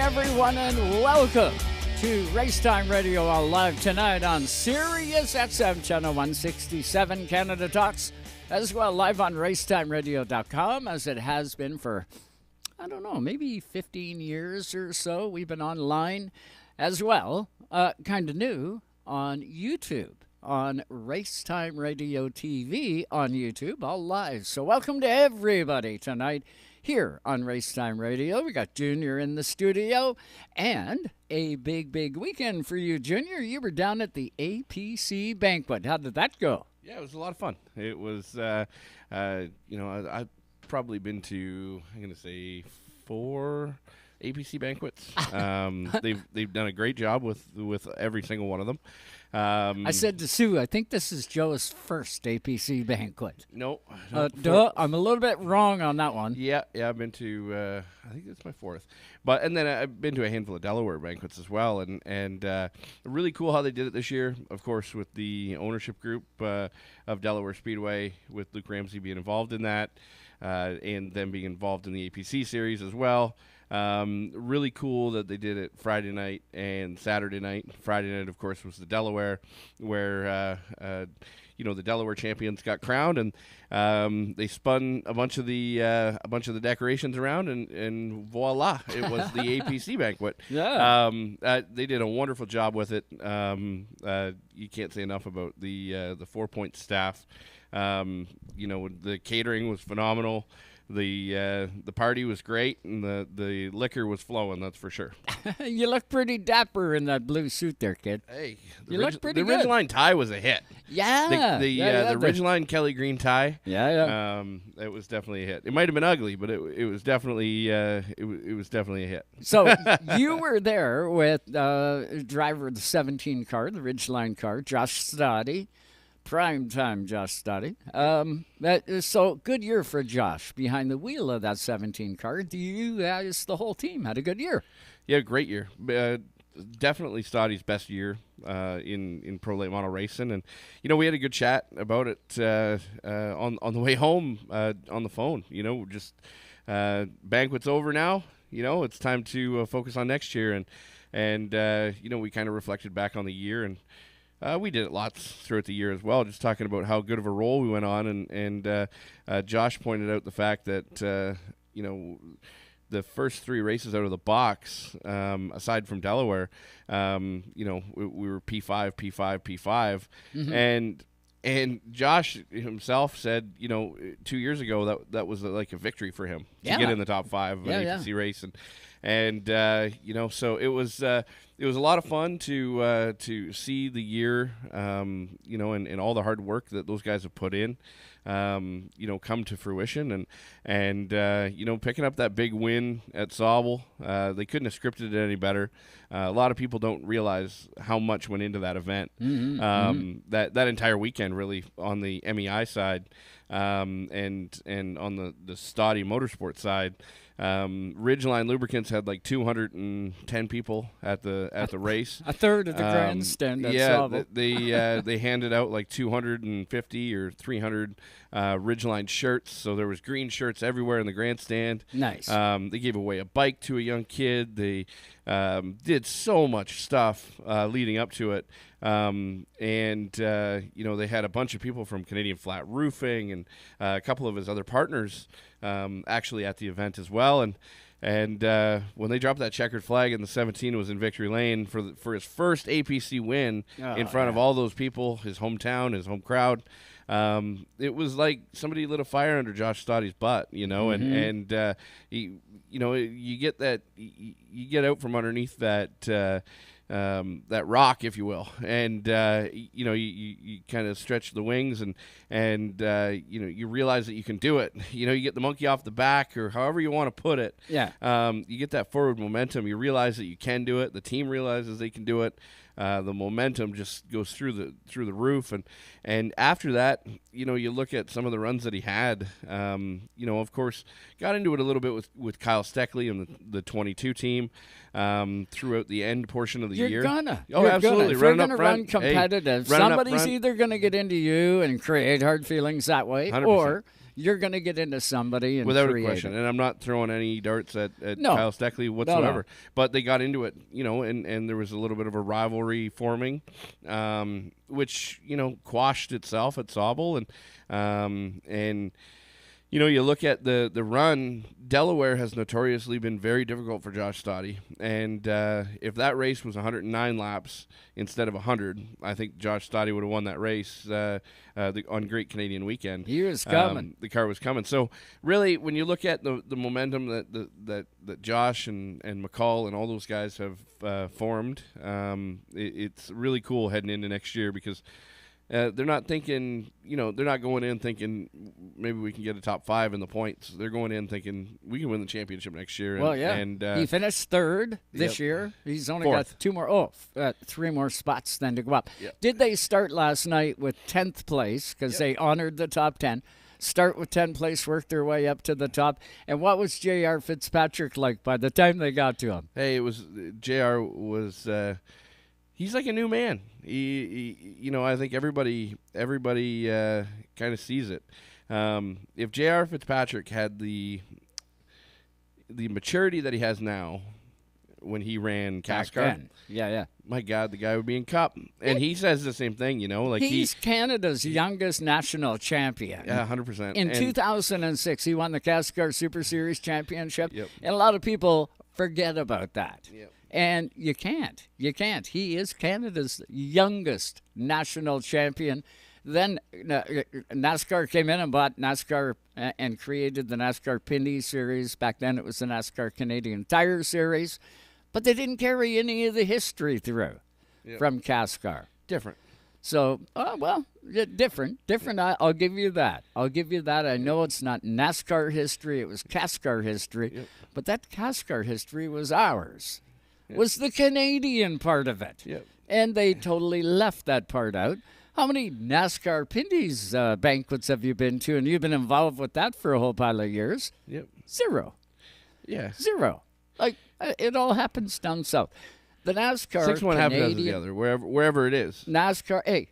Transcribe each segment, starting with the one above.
everyone, and welcome to Race Time Radio live tonight on SiriusXM Channel 167 Canada Talks, as well live on RaceTimeRadio.com, as it has been for, I don't know, maybe 15 years or so. We've been online as well, kind of new, on YouTube, on RaceTimeRadioTV on YouTube, all live. So welcome to everybody tonight here on Racetime Radio. We got Junior in the studio, and a big weekend for you, Junior. You were down at the APC banquet. How did that go? Yeah, it was a lot of fun. It was, I've probably been to, I'm going to say, 4 APC banquets. They've done a great job with every single one of them. I said to Sue, I think this is Joe's first APC banquet. No. I'm a little bit wrong on that one. Yeah, I've been to, I think it's my 4th. And then I've been to a handful of Delaware banquets as well, and really cool how they did it this year, of course, with the ownership group of Delaware Speedway, with Luke Ramsey being involved in that, and them being involved in the APC series as well. Really cool that they did it Friday night and Saturday night. Friday night, of course, was the Delaware, where the Delaware champions got crowned, and they spun a bunch of the decorations around, and voila, it was the APC banquet. Yeah, they did a wonderful job with it. You can't say enough about the 4 Point staff. The catering was phenomenal. The party was great, and the liquor was flowing, that's for sure. You look pretty dapper in that blue suit there, kid. Hey, you look pretty good. The Ridgeline tie was a hit. Yeah. The Ridgeline Kelly Green tie. Yeah. It was definitely a hit. It might have been ugly, but it was definitely it was definitely a hit. So you were there with driver of the 17 car, the Ridgeline car, Josh Stoddy. Primetime Josh Stoddy. So good year for Josh behind the wheel of that 17 car. Do you guys, the whole team, had a good year? Yeah, great year. Definitely Stoddy's best year in pro late model racing, and we had a good chat about it on the way home on the phone. Just banquet's over now. It's time to focus on next year, and we kind of reflected back on the year, and we did it lots throughout the year as well, just talking about how good of a role we went on, and Josh pointed out the fact that the first 3 races out of the box, aside from Delaware, we were P5, Mm-hmm. and Josh himself said, 2 years ago that was like a victory for him to get in the top 5 of an APC race, and so it was a lot of fun to see the year, and all the hard work that those guys have put in, come to fruition, and picking up that big win at Sauble. They couldn't have scripted it any better. A lot of people don't realize how much went into that event. Mm-hmm. That entire weekend, really, on the MEI side, and on the Stoddy Motorsports side. Ridgeline Lubricants had like 210 people at the race. A third of the grandstand at Sauble. They handed out like 250 or 300 Ridgeline shirts, so there was green shirts everywhere in the grandstand. Nice. They gave away a bike to a young kid. They did so much stuff leading up to it. They had a bunch of people from Canadian Flat Roofing and a couple of his other partners actually at the event as well. And when they dropped that checkered flag in the 17, it was in Victory Lane for his first APC win in front of all those people, his hometown, his home crowd. It was like somebody lit a fire under Josh Stoddy's butt, Mm-hmm. you get that, you get out from underneath that rock, if you will, and you kind of stretch the wings, and you realize that you can do it. You get the monkey off the back, or however you want to put it. Yeah. You get that forward momentum. You realize that you can do it. The team realizes they can do it. The momentum just goes through the roof, and after that, you look at some of the runs that he had. Of course, got into it a little bit with Kyle Steckley and the 22 team throughout the end portion of the year. You're absolutely. If you're gonna run competitive, somebody's either gonna get into you and create hard feelings that way, 100%. or you're going to get into somebody and without a create question. it. And I'm not throwing any darts at No. Kyle Steckley whatsoever. No. But they got into it, and there was a little bit of a rivalry forming, which quashed itself at Sauble, and you look at the run. Delaware has notoriously been very difficult for Josh Stoddy, and if that race was 109 laps instead of 100, I think Josh Stoddy would have won that race on Great Canadian Weekend. He was coming. The car was coming. So really, when you look at the momentum that Josh and McCall and all those guys have formed, it's really cool heading into next year because. They're not thinking, they're not going in thinking maybe we can get a top 5 in the points. They're going in thinking we can win the championship next year. And he finished third this year. He's only got 3 more spots then to go up. Yep. Did they start last night with 10th place because they honored the top 10? Start with 10th place, work their way up to the top. And what was J.R. Fitzpatrick like by the time they got to him? Hey, J.R. was he's like a new man. He I think everybody kind of sees it. If J.R. Fitzpatrick had the maturity that he has now when he ran CASCAR, my God, the guy would be in Cup. And he says the same thing, he's Canada's youngest national champion. Yeah, 100%. In 2006, he won the CASCAR Super Series championship, Yep. and a lot of people forget about that. Yep. And you can't. He is Canada's youngest national champion. Then NASCAR came in and bought NASCAR and created the NASCAR Pinty Series. Back then it was the NASCAR Canadian Tire Series. But they didn't carry any of the history through from CASCAR. Different. So, different. I'll give you that. I know it's not NASCAR history. It was CASCAR history. Yep. But that CASCAR history was ours. Was the Canadian part of it. Yep. And they totally left that part out. How many NASCAR Pinty's banquets have you been to? And you've been involved with that for a whole pile of years. Yep. 0. Yeah. 0. Like, it all happens down south. The NASCAR 6 1 half Canadian, dozen the other, wherever it is. NASCAR,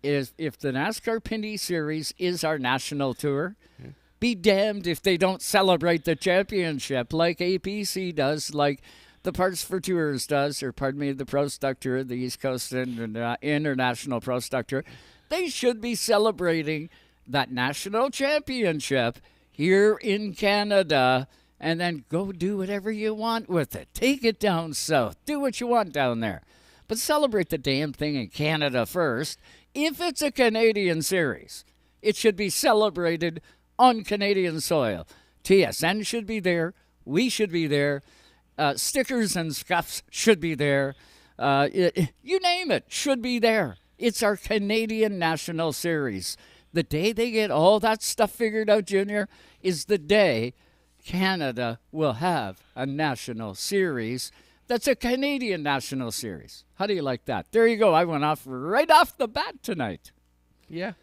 if the NASCAR Pinty Series is our national tour, be damned if they don't celebrate the championship like APC does, like the Parts for Tours does, or pardon me, the Pro Stock Tour, the East Coast International Pro Stock Tour. They should be celebrating that national championship here in Canada, and then go do whatever you want with it. Take it down south. Do what you want down there. But celebrate the damn thing in Canada first. If it's a Canadian series, it should be celebrated on Canadian soil. TSN should be there. We should be there. Stickers and scuffs should be there. You name it, should be there. It's our Canadian National Series. The day they get all that stuff figured out, Junior, is the day Canada will have a national series that's a Canadian National Series. How do you like that? There you go. I went off right off the bat tonight. Yeah.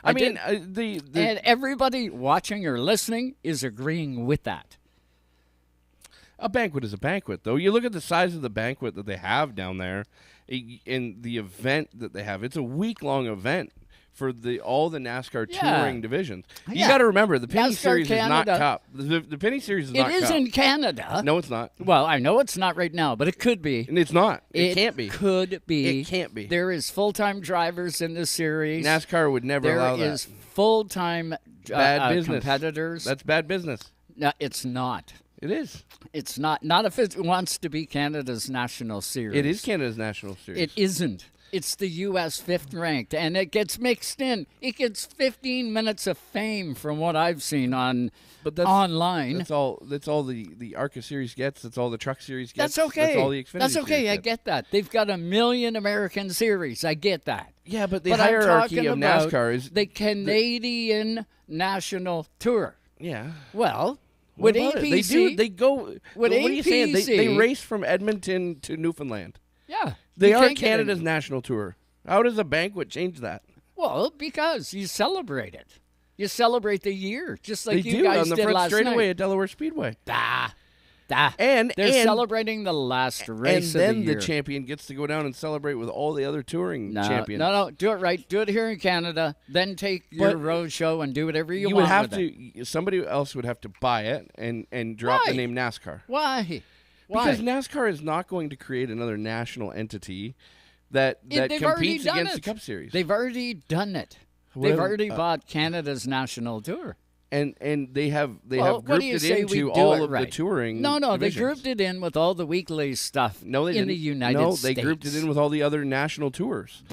I mean, and everybody watching or listening is agreeing with that. A banquet is a banquet, though. You look at the size of the banquet that they have down there, and the event that they have. It's a week-long event for all the NASCAR touring divisions. You got to remember, the Pinty Series Canada, is not Cup. The Pinty Series is not Cup. It is in Canada. No, it's not. Well, I know it's not right now, but it could be. And it's not. It can't be. Could be. It can't be. There is full-time drivers in the series. NASCAR would never allow that. There is full-time competitors. That's bad business. No, it's not. It is. It's not. Not if it wants to be Canada's national series. It is Canada's national series. It isn't. It's the U.S. 5th ranked, and it gets mixed in. It gets 15 minutes of fame from what I've seen online. That's all the ARCA series gets. That's all the Truck Series gets. That's okay. That's all the Xfinity That's okay. Series I get that. They've got 1 million American series. I get that. Yeah, but the hierarchy of NASCAR is the Canadian National Tour. Yeah. Well, with APC, They go. What are you saying? They race from Edmonton to Newfoundland. Yeah. They are Canada's national tour. How does a banquet change that? Well, because you celebrate it. You celebrate the year, just like they you do guys on the did front last straightaway night. at Delaware Speedway. And they're celebrating the last race of the year. And then the champion gets to go down and celebrate with all the other touring champions. No, do it right. Do it here in Canada. Then take your road show and do whatever you want. Would have to. Somebody else would have to buy it and drop the name NASCAR. Why? Because NASCAR is not going to create another national entity that competes against the Cup Series. They've already done it. They've already bought Canada's national tour. And they have grouped it into all of the touring. No, divisions. They grouped it in with all the weekly stuff in the United States. No, they grouped it in with all the other national tours.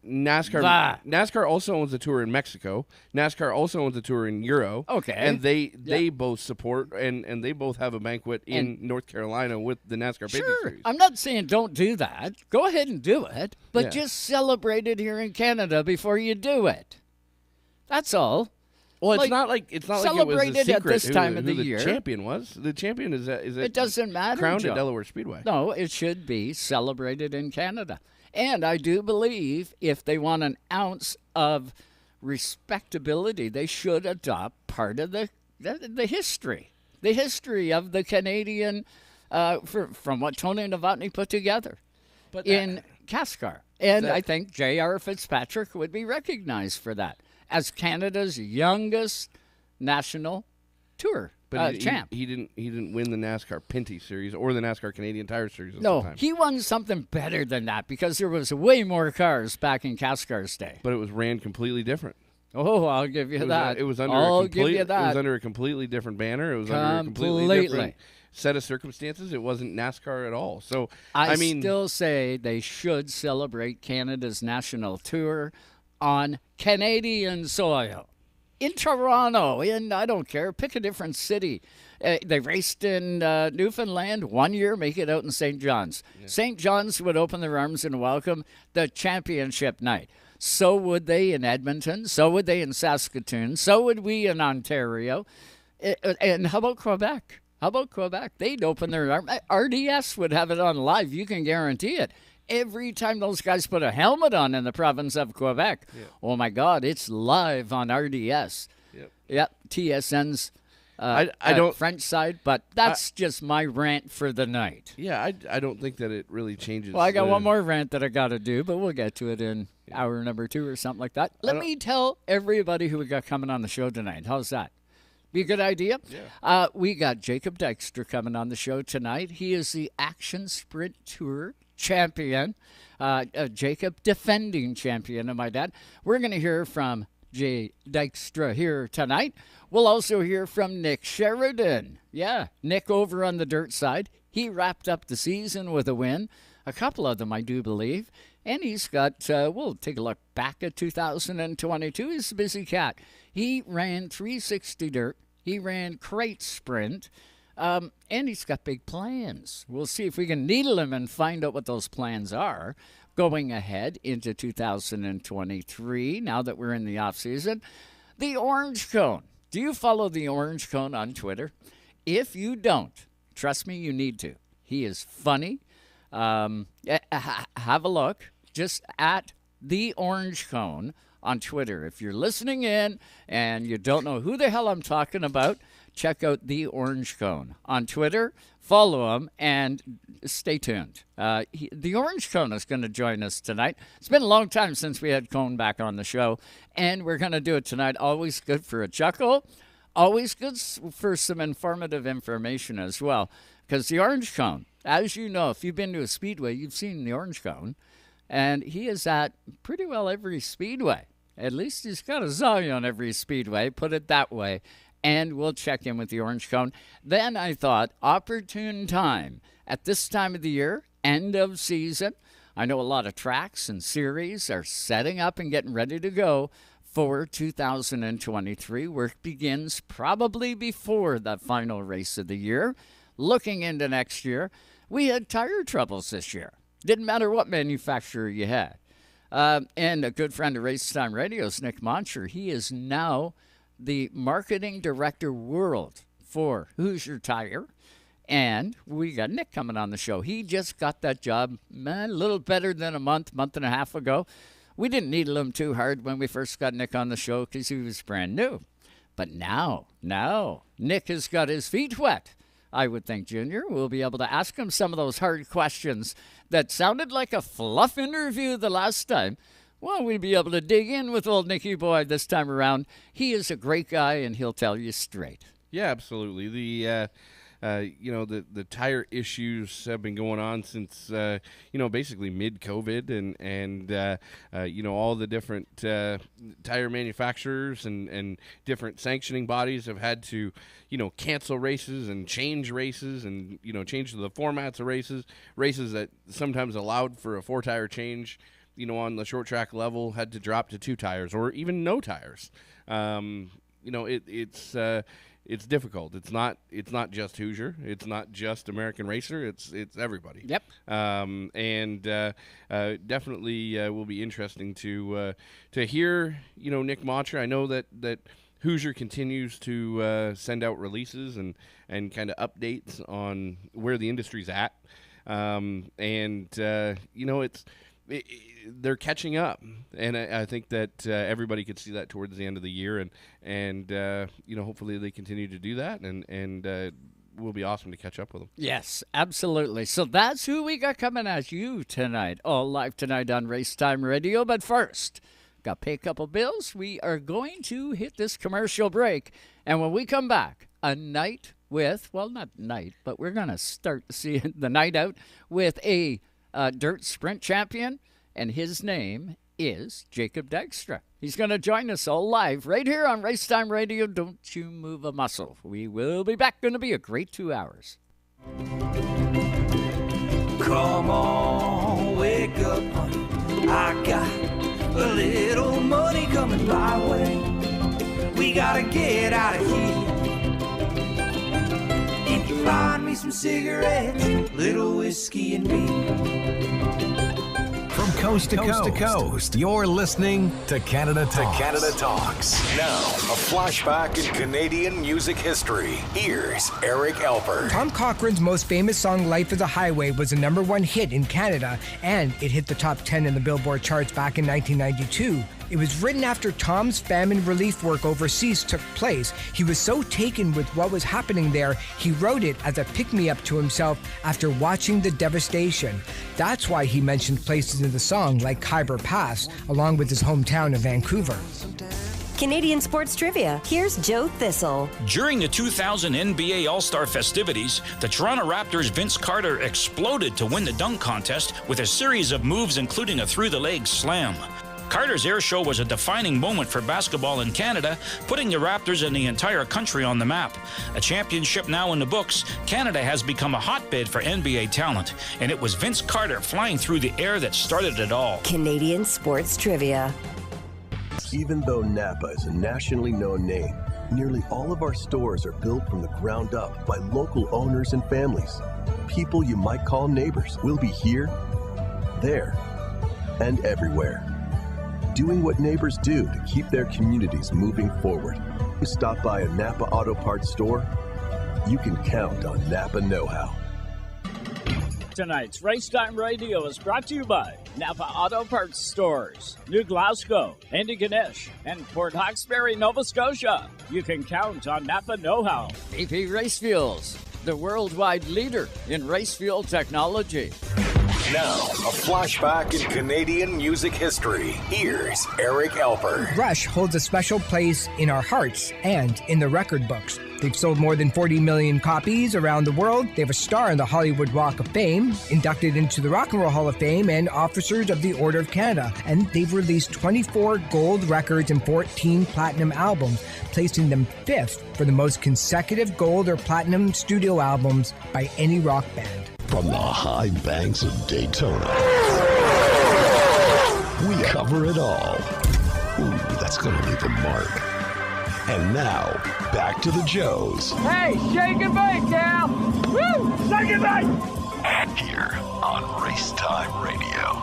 NASCAR also owns a tour in Mexico. NASCAR also owns a tour in Euro. Okay. And they both support and they both have a banquet in North Carolina with the NASCAR Pinty Series. I'm not saying don't do that. Go ahead and do it, but just celebrate it here in Canada before you do it. That's all. Well, it's not like it was a secret at this time of the who year. The champion was. The champion is it doesn't matter. Crowned Joe. at Delaware Speedway. No, it should be celebrated in Canada. And I do believe if they want an ounce of respectability, they should adopt part of the history of the Canadian, from what Tony Novotny put together in CASCAR. And I think J.R. Fitzpatrick would be recognized for that as Canada's youngest national tour champ. He didn't win the NASCAR Pinty Series or the NASCAR Canadian Tire Series. No, he won something better than that because there was way more cars back in CASCAR's day. But it was ran completely different. Oh, I'll give you that. It was under It was under a completely different banner. It was under a completely different set of circumstances. It wasn't NASCAR at all. So I mean, still say they should celebrate Canada's national tour on Canadian soil. In Toronto, I don't care, pick a different city. They raced in Newfoundland one year, make it out in St. John's. Yeah. St. John's would open their arms and welcome the championship night. So would they in Edmonton. So would they in Saskatoon. So would we in Ontario. And how about Quebec? They'd open their arms. RDS would have it on live. You can guarantee it. Every time those guys put a helmet on in the province of Quebec, oh my God, it's live on RDS. Yep, TSN's I don't French side, but that's just my rant for the night. Yeah, I don't think that it really changes. Well, I got one more rant that I got to do, but we'll get to it in hour number 2 or something like that. Let me tell everybody who we got coming on the show tonight. How's that? Be a good idea? Yeah. We got Jacob Dykstra coming on the show tonight. He is the Action Sprint Tour champion. Jacob, defending champion of my dad. We're going to hear from Jay Dykstra here tonight. We'll also hear from Nick Sheridan. Yeah, Nick over on the dirt side. He wrapped up the season with a win. A couple of them, I do believe. And he's got, we'll take a look back at 2022. He's a busy cat. He ran 360 dirt. He ran crate sprint. And he's got big plans. We'll see if we can needle him and find out what those plans are going ahead into 2023, now that we're in the off season. The Orange Cone. Do you follow the Orange Cone on Twitter? If you don't, trust me, you need to. He is funny. Have a look. Just at the Orange Cone on Twitter. If you're listening in and you don't know who the hell I'm talking about, check out the Orange Cone on Twitter. Follow him and stay tuned. The Orange Cone is going to join us tonight. It's been a long time since we had Cone back on the show, and we're going to do it tonight. Always good for a chuckle. Always good for some informative information as well. Because the Orange Cone, as you know, if you've been to a speedway, you've seen the Orange Cone. And he is at pretty well every speedway. At least he's got a Zoe on every speedway, put it that way. And we'll check in with the Orange Cone. Then I thought, opportune time. At this time of the year, end of season, I know a lot of tracks and series are setting up and getting ready to go for 2023. Work begins probably before the final race of the year. Looking into next year, we had tire troubles this year. Didn't matter what manufacturer you had. And a good friend of Race Time Radio's, Nick Moncher, he is now the marketing director world for Hoosier Tire. And we got Nick coming on the show. He just got that job a little better than a month and a half ago. We didn't needle him too hard when we first got Nick on the show because he was brand new. But now, Nick has got his feet wet I would think, Junior. We'll be able to ask him some of those hard questions that sounded like a fluff interview the last time. Well, we'll be able to dig in with old Nicky Boy this time around. He is a great guy, and he'll tell you straight. Yeah, absolutely. The tire issues have been going on since basically mid-COVID, and all the different tire manufacturers and different sanctioning bodies have had to cancel races and change races and change the formats of races that sometimes allowed for a 4-tire change. On the short track level, had to drop to 2 tires or even no tires. It's difficult. It's not just Hoosier. It's not just American Racer. It's everybody. Yep. Definitely will be interesting to hear Nick Moncher. I know that Hoosier continues to send out releases and kind of updates on where the industry's at. They're catching up, and I think that everybody could see that towards the end of the year, and hopefully they continue to do that, and will be awesome to catch up with them. Yes, absolutely. So that's who we got coming at you tonight, all live tonight on Race Time Radio. But first, got to pay a couple bills. We are going to hit this commercial break, and when we come back, a night with, well, not night, but we're going to start seeing the night out with a dirt sprint champion, and his name is Jacob Dykstra. He's going to join us all live right here on Race Time Radio. Don't you move a muscle. We will be back. Going to be a great 2 hours. Come on, wake up, honey. I got a little money coming my way. We gotta get out of here. If you find me some cigarettes, little whiskey and me. From coast to coast, you're listening to Canada Talks. Now, a flashback in Canadian music history. Here's Eric Alpert. Tom Cochrane's most famous song, Life is a Highway, was a #1 hit in Canada, and it hit the top 10 in the Billboard charts back in 1992. It was written after Tom's famine relief work overseas took place. He was so taken with what was happening there, he wrote it as a pick-me-up to himself after watching the devastation. That's why he mentioned places in the song like Khyber Pass, along with his hometown of Vancouver. Canadian sports trivia. Here's Joe Thistle. During the 2000 NBA All-Star festivities, the Toronto Raptors' Vince Carter exploded to win the dunk contest with a series of moves including a through-the-leg slam. Carter's air show was a defining moment for basketball in Canada, putting the Raptors and the entire country on the map. A championship now in the books, Canada has become a hotbed for NBA talent, and it was Vince Carter flying through the air that started it all. Canadian sports trivia. Even though Napa is a nationally known name, nearly all of our stores are built from the ground up by local owners and families. People you might call neighbors will be here, there, and everywhere, doing what neighbors do to keep their communities moving forward. You stop by a Napa Auto Parts store, you can count on Napa know-how. Tonight's Race Time Radio is brought to you by Napa Auto Parts Stores, New Glasgow, Antigonish, and Port Hawkesbury, Nova Scotia. You can count on Napa know-how. AP Race Fuels, the worldwide leader in race fuel technology. Now, a flashback in Canadian music history. Here's Eric Alpert. Rush holds a special place in our hearts and in the record books. They've sold more than 40 million copies around the world. They have a star in the Hollywood Walk of Fame, inducted into the Rock and Roll Hall of Fame, and Officers of the Order of Canada. And they've released 24 gold records and 14 platinum albums, placing them 5th for the most consecutive gold or platinum studio albums by any rock band. From the high banks of Daytona, we cover it all. Ooh, that's gonna leave a mark. And now, back to the Joes. Hey, shake and bake, Cal! Woo! Shake and bake! Here on Race Time Radio.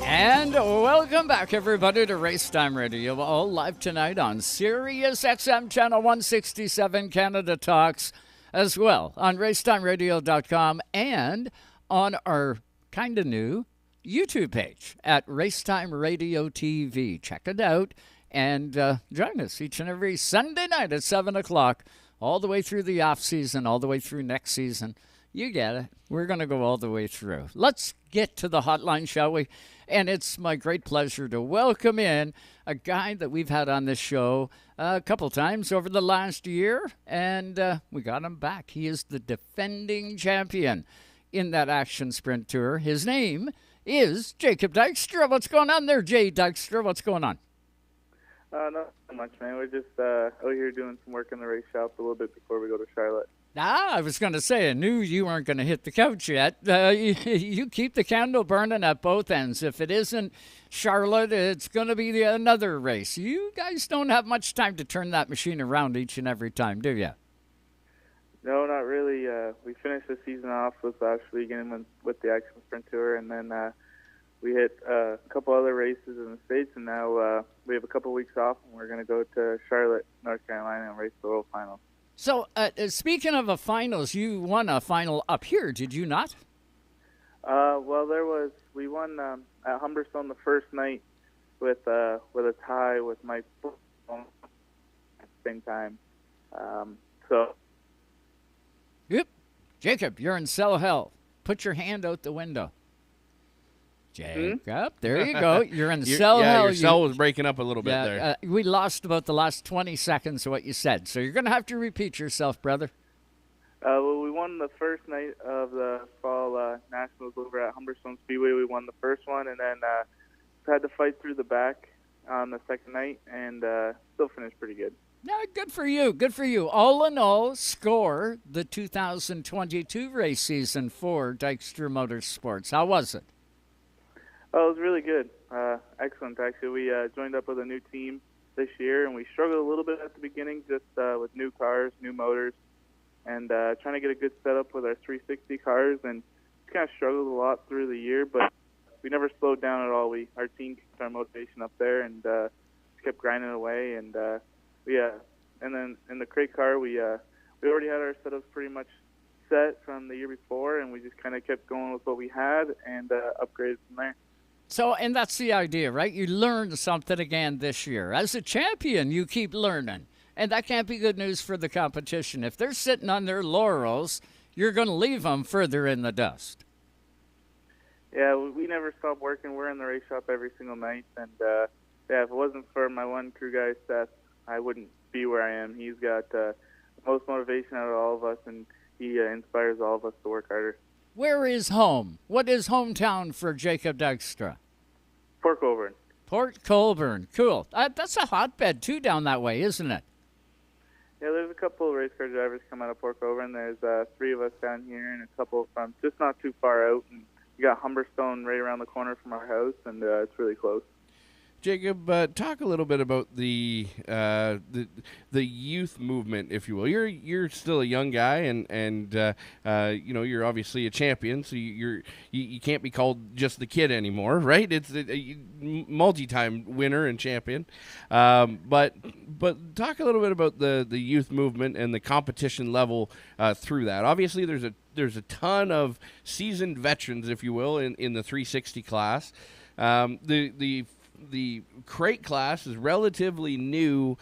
And welcome back, everybody, to Race Time Radio, all live tonight on SiriusXM Channel 167, Canada Talks, as well on RaceTimeRadio.com and on our kind of new YouTube page at RaceTimeRadioTV. Check it out And join us each and every Sunday night at 7 o'clock, all the way through the off season, all the way through next season. You get it. We're going to go all the way through. Let's get to the hotline, shall we? And it's my great pleasure to welcome in a guy that we've had on this show a couple times over the last year, and we got him back. He is the defending champion in that Action Sprint Tour. His name is Jacob Dykstra. What's going on there, Jay Dykstra? What's going on? Not much, man. We're just out here doing some work in the race shop a little bit before we go to Charlotte. I was going to say, I knew you weren't going to hit the couch yet. You keep the candle burning at both ends. If it isn't Charlotte, it's going to be another race. You guys don't have much time to turn that machine around each and every time, do you? No, not really. We finished the season off with last weekend with the Action Sprint Tour, and then we hit a couple other races in the States, and now we have a couple weeks off, and we're going to go to Charlotte, North Carolina, and race the World Finals. So, speaking of a finals, you won a final up here, did you not? Well, we won at Humberstone the first night with a tie with Mike at the same time. Yep. Jacob, you're in cell hell. Put your hand out the window. Jacob, there you go. You're in cell hell. Your cell was breaking up a little bit there. We lost about the last 20 seconds of what you said, so you're going to have to repeat yourself, brother. Well, we won the first night of the Fall Nationals over at Humberstone Speedway. We won the first one, and then had to fight through the back on the second night, and still finished pretty good. Yeah, good for you. Good for you. All in all, score the 2022 race season for Dykstra Motorsports. How was it? Oh, it was really good. Excellent, actually. We joined up with a new team this year, and we struggled a little bit at the beginning just with new cars, new motors, and trying to get a good setup with our 360 cars, and kind of struggled a lot through the year, but we never slowed down at all. Our team kept our motivation up there and kept grinding away, and and then in the crate car, we already had our setups pretty much set from the year before, and we just kind of kept going with what we had and upgraded from there. So, and that's the idea, right? You learned something again this year. As a champion, you keep learning. And that can't be good news for the competition. If they're sitting on their laurels, you're going to leave them further in the dust. Yeah, we never stop working. We're in the race shop every single night. And, if it wasn't for my one crew guy, Seth, I wouldn't be where I am. He's got the most motivation out of all of us, and he inspires all of us to work harder. Where is home? What is hometown for Jacob Dykstra? Port Colborne. Port Colborne. Cool. That's a hotbed, too, down that way, isn't it? Yeah, there's a couple of race car drivers come out of Port Colborne. There's 3 of us down here and a couple from just not too far out. And you got Humberstone right around the corner from our house, and it's really close. Jacob, talk a little bit about the youth movement, if you will. You're still a young guy, and you're obviously a champion, so you can't be called just the kid anymore, right? It's a multi-time winner and champion. But talk a little bit about the youth movement and the competition level through that. Obviously, there's a ton of seasoned veterans, if you will, in the 360 class. The crate class is relatively new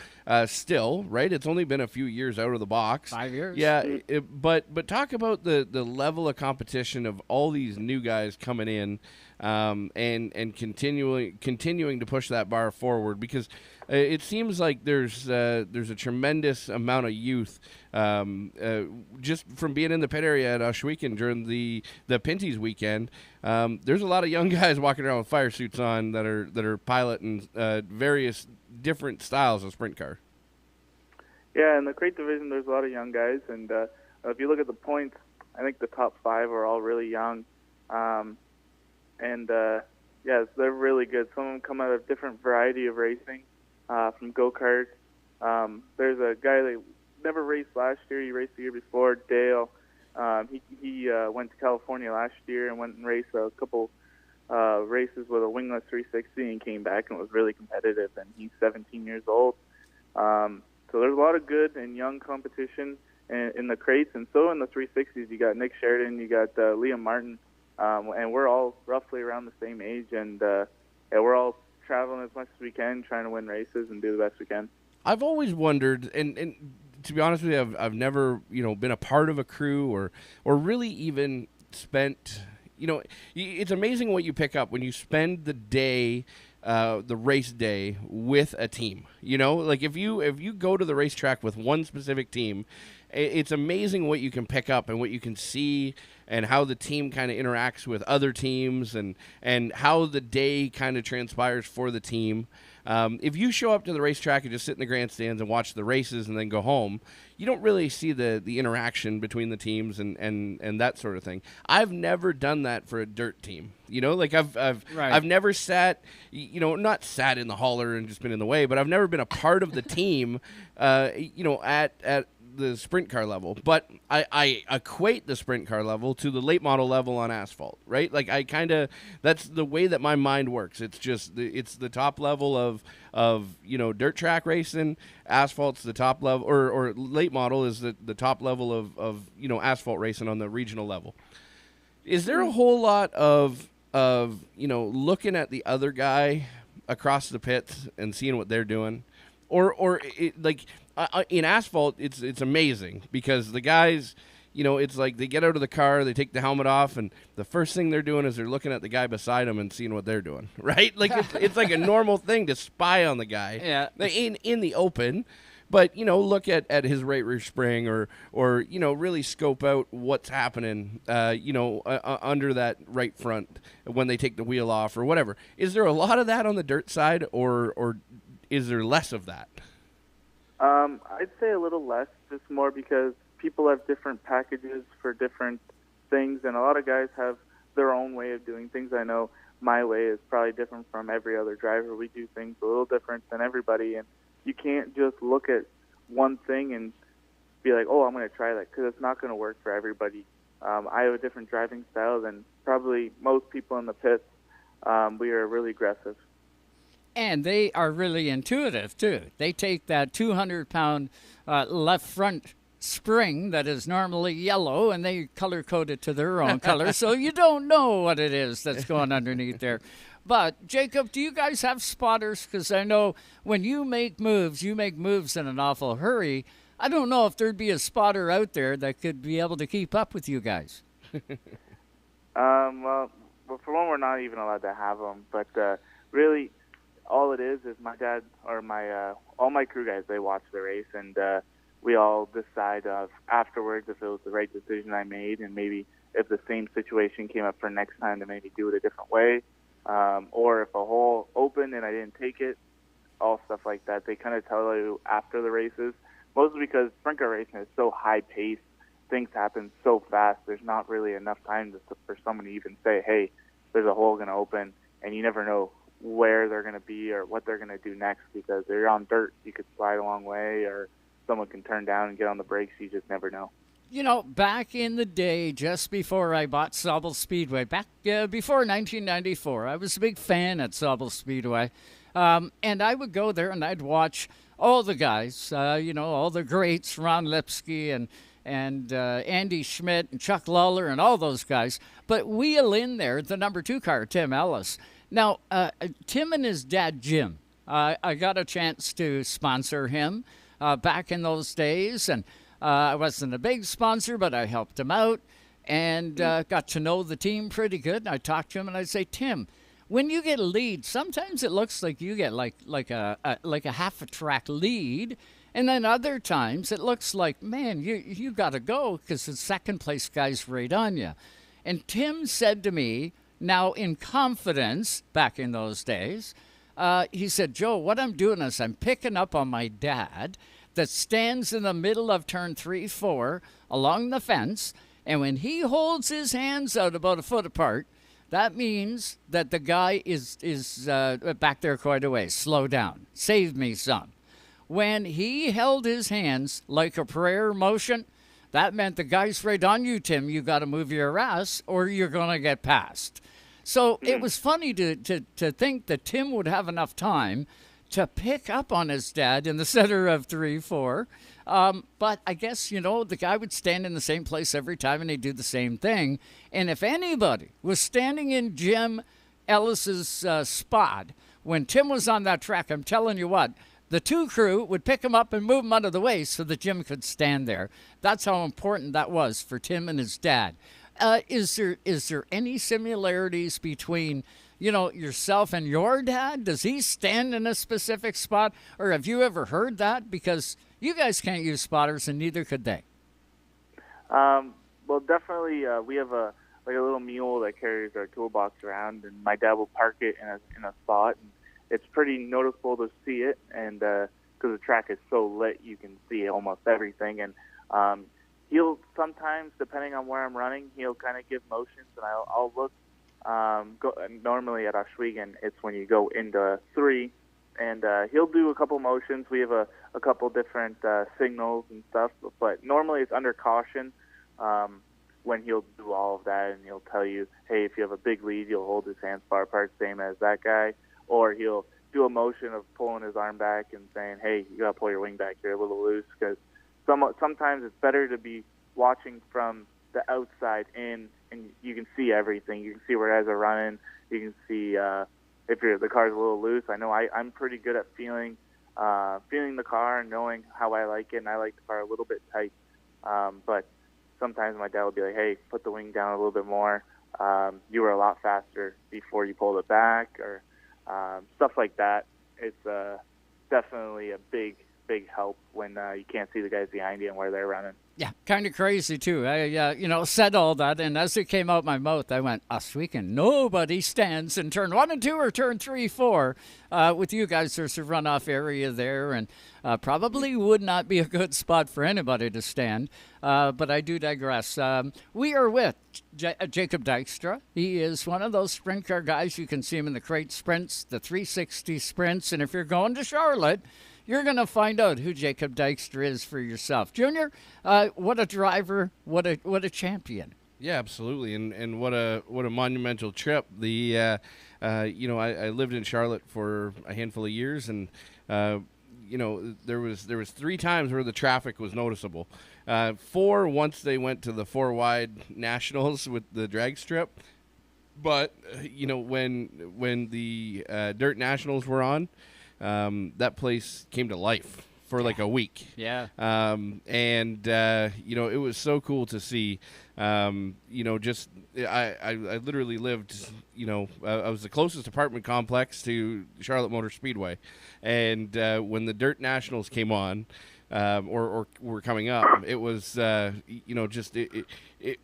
still, right? It's only been a few years out of the box. 5 years. Yeah, but talk about the level of competition of all these new guys coming in and continuing to push that bar forward, because it seems like there's a tremendous amount of youth just from being in the pit area at Ohsweken during the Pinty's weekend. There's a lot of young guys walking around with fire suits on that are piloting various different styles of sprint car. Yeah, in the crate division, there's a lot of young guys, and if you look at the points, I think the top 5 are all really young, yes, they're really good. Some of them come out of different variety of racing, from go-kart. There's a guy that never raced last year. He raced the year before, Dale. He went to California last year and went and raced a couple races with a wingless 360 and came back and was really competitive, and he's 17 years old. So there's a lot of good and young competition in the crates, and so in the 360s. You got Nick Sheridan, you got Liam Martin, and we're all roughly around the same age, and we're all traveling as much as we can, trying to win races and do the best we can. I've always wondered, and to be honest with you, I've never, been a part of a crew or really even spent, it's amazing what you pick up when you spend the day, the race day with a team. Like if you go to the racetrack with one specific team, it's amazing what you can pick up and what you can see and how the team kind of interacts with other teams and how the day kind of transpires for the team. If you show up to the racetrack and just sit in the grandstands and watch the races and then go home, you don't really see the interaction between the teams and that sort of thing. I've never done that for a dirt team. Like I've never sat, not sat in the hauler and just been in the way, but I've never been a part of the team, at the sprint car level. But I equate the sprint car level to the late model level on asphalt, right? Like that's the way that my mind works. It's just it's the top level of dirt track racing. Asphalt's the top level, or late model is the top level of asphalt racing on the regional level. Is there a whole lot of looking at the other guy across the pits and seeing what they're doing, or in asphalt, it's amazing because the guys, it's like they get out of the car, they take the helmet off, and the first thing they're doing is they're looking at the guy beside them and seeing what they're doing, right? Like it's like a normal thing to spy on the guy in the open, but look at his right rear spring or really scope out what's happening, under that right front when they take the wheel off or whatever. Is there a lot of that on the dirt side, or is there less of that? I'd say a little less, just more because people have different packages for different things, and a lot of guys have their own way of doing things. I know my way is probably different from every other driver. We do things a little different than everybody, and you can't just look at one thing and be like, oh, I'm going to try that, because it's not going to work for everybody. I have a different driving style than probably most people in the pits. We are really aggressive. And they are really intuitive, too. They take that 200-pound left front spring that is normally yellow, and they color-code it to their own color, so you don't know what it is that's going underneath there. But, Jacob, do you guys have spotters? Because I know when you make moves in an awful hurry. I don't know if there'd be a spotter out there that could be able to keep up with you guys. Well, for one, we're not even allowed to have them, but really, all it is my dad or all my crew guys, they watch the race, and we all decide afterwards if it was the right decision I made, and maybe if the same situation came up for next time to maybe do it a different way, or if a hole opened and I didn't take it, all stuff like that. They kind of tell you after the races, mostly because sprint car racing is so high-paced, things happen so fast, there's not really enough time for someone to even say, hey, there's a hole going to open, and you never know where they're going to be or what they're going to do next, because they're on dirt. You could slide a long way, or someone can turn down and get on the brakes. You just never know. Back in the day, just before I bought Sauble Speedway, back before 1994, I was a big fan at Sauble Speedway. And I would go there and I'd watch all the guys, all the greats, Ron Lipsky and Andy Schmidt and Chuck Lawler and all those guys. But wheel in there the number 2 car, Tim Ellis. Now, Tim and his dad, Jim, I got a chance to sponsor him back in those days. And I wasn't a big sponsor, but I helped him out and got to know the team pretty good. And I talked to him and I'd say, Tim, when you get a lead, sometimes it looks like you get like a half a track lead. And then other times it looks like, man, you got to go because the second place guy's right on you. And Tim said to me, now in confidence, back in those days, he said, Joe, what I'm doing is I'm picking up on my dad that stands in the middle of turn 3-4 along the fence. And when he holds his hands out about a foot apart, that means that the guy is back there quite a ways. Slow down. Save me some. When he held his hands like a prayer motion, that meant the guy's right on you, Tim. You got to move your ass or you're going to get passed. So it was funny to think that Tim would have enough time to pick up on his dad in the center of 3-4. But I guess, the guy would stand in the same place every time and he'd do the same thing. And if anybody was standing in Jim Ellis's spot when Tim was on that track, I'm telling you what, the 2 crew would pick him up and move him out of the way so that Jim could stand there. That's how important that was for Tim and his dad. Is there any similarities between, yourself and your dad? Does he stand in a specific spot? Or have you ever heard that? Because you guys can't use spotters, and neither could they. Well, definitely, we have a little mule that carries our toolbox around, and my dad will park it in a spot. And it's pretty noticeable to see it, and because the track is so lit, you can see almost everything. And he'll sometimes, depending on where I'm running, he'll kind of give motions, and I'll look. Normally at Oswego, it's when you go into 3, and he'll do a couple motions. We have a couple different signals and stuff, but normally it's under caution when he'll do all of that, and he'll tell you, hey, if you have a big lead, you'll hold his hands far apart, same as that guy. Or he'll do a motion of pulling his arm back and saying, hey, you got to pull your wing back. You're a little loose. Because sometimes it's better to be watching from the outside in, and you can see everything. You can see where guys are running. You can see if the car's a little loose. I know I'm pretty good at feeling the car and knowing how I like it, and I like the car a little bit tight. But sometimes my dad will be like, hey, put the wing down a little bit more. You were a lot faster before you pulled it back, or stuff like that. It's definitely a big help when you can't see the guys behind you and where they're running. Yeah, kind of crazy, too. I said all that, and as it came out my mouth, I went, Oswego, nobody stands in turn 1 and 2 or turn 3, 4. With you guys, there's a runoff area there, and probably would not be a good spot for anybody to stand. But I do digress. We are with Jacob Dykstra. He is one of those sprint car guys. You can see him in the crate sprints, the 360 sprints, and if you're going to Charlotte, you're going to find out who Jacob Dykstra is for yourself. Junior, what a driver, what a champion. Yeah, absolutely, and what a monumental trip. I lived in Charlotte for a handful of years, and there was 3 times where the traffic was noticeable. 4 once they went to the 4 wide nationals with the drag strip, but when the dirt nationals were on. That place came to life for like a week. Yeah. It was so cool to see. I literally lived, I was the closest apartment complex to Charlotte Motor Speedway. And when the Dirt Nationals came on, or were coming up, it was,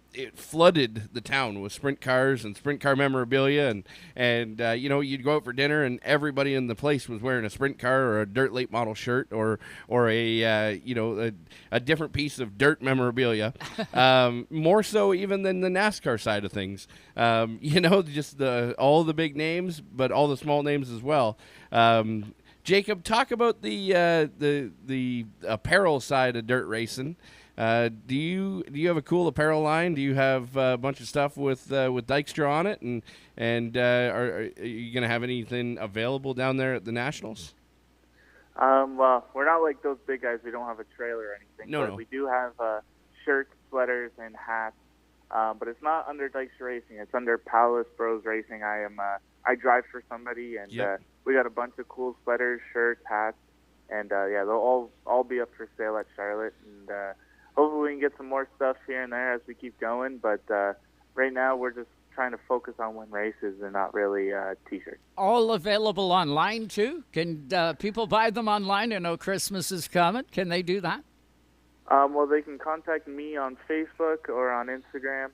it flooded the town with sprint cars and sprint car memorabilia, and you'd go out for dinner and everybody in the place was wearing a sprint car or a dirt late model shirt or a different piece of dirt memorabilia, more so even than the NASCAR side of things. Just all the big names, but all the small names as well. Jacob, talk about the apparel side of dirt racing. Do you have a cool apparel line? Do you have a bunch of stuff with Dykstra on it? And are you going to have anything available down there at the Nationals? Well, we're not like those big guys. We don't have a trailer or anything. No. We do have shirts, sweaters, and hats. But it's not under Dykstra Racing. It's under Palace Bros Racing. I drive for somebody, and we got a bunch of cool sweaters, shirts, hats, and they'll all be up for sale at Charlotte. And hopefully we can get some more stuff here and there as we keep going. But right now we're just trying to focus on win races and not really T-shirts. All available online too? Can people buy them online? I know Christmas is coming. Can they do that? Well, they can contact me on Facebook or on Instagram.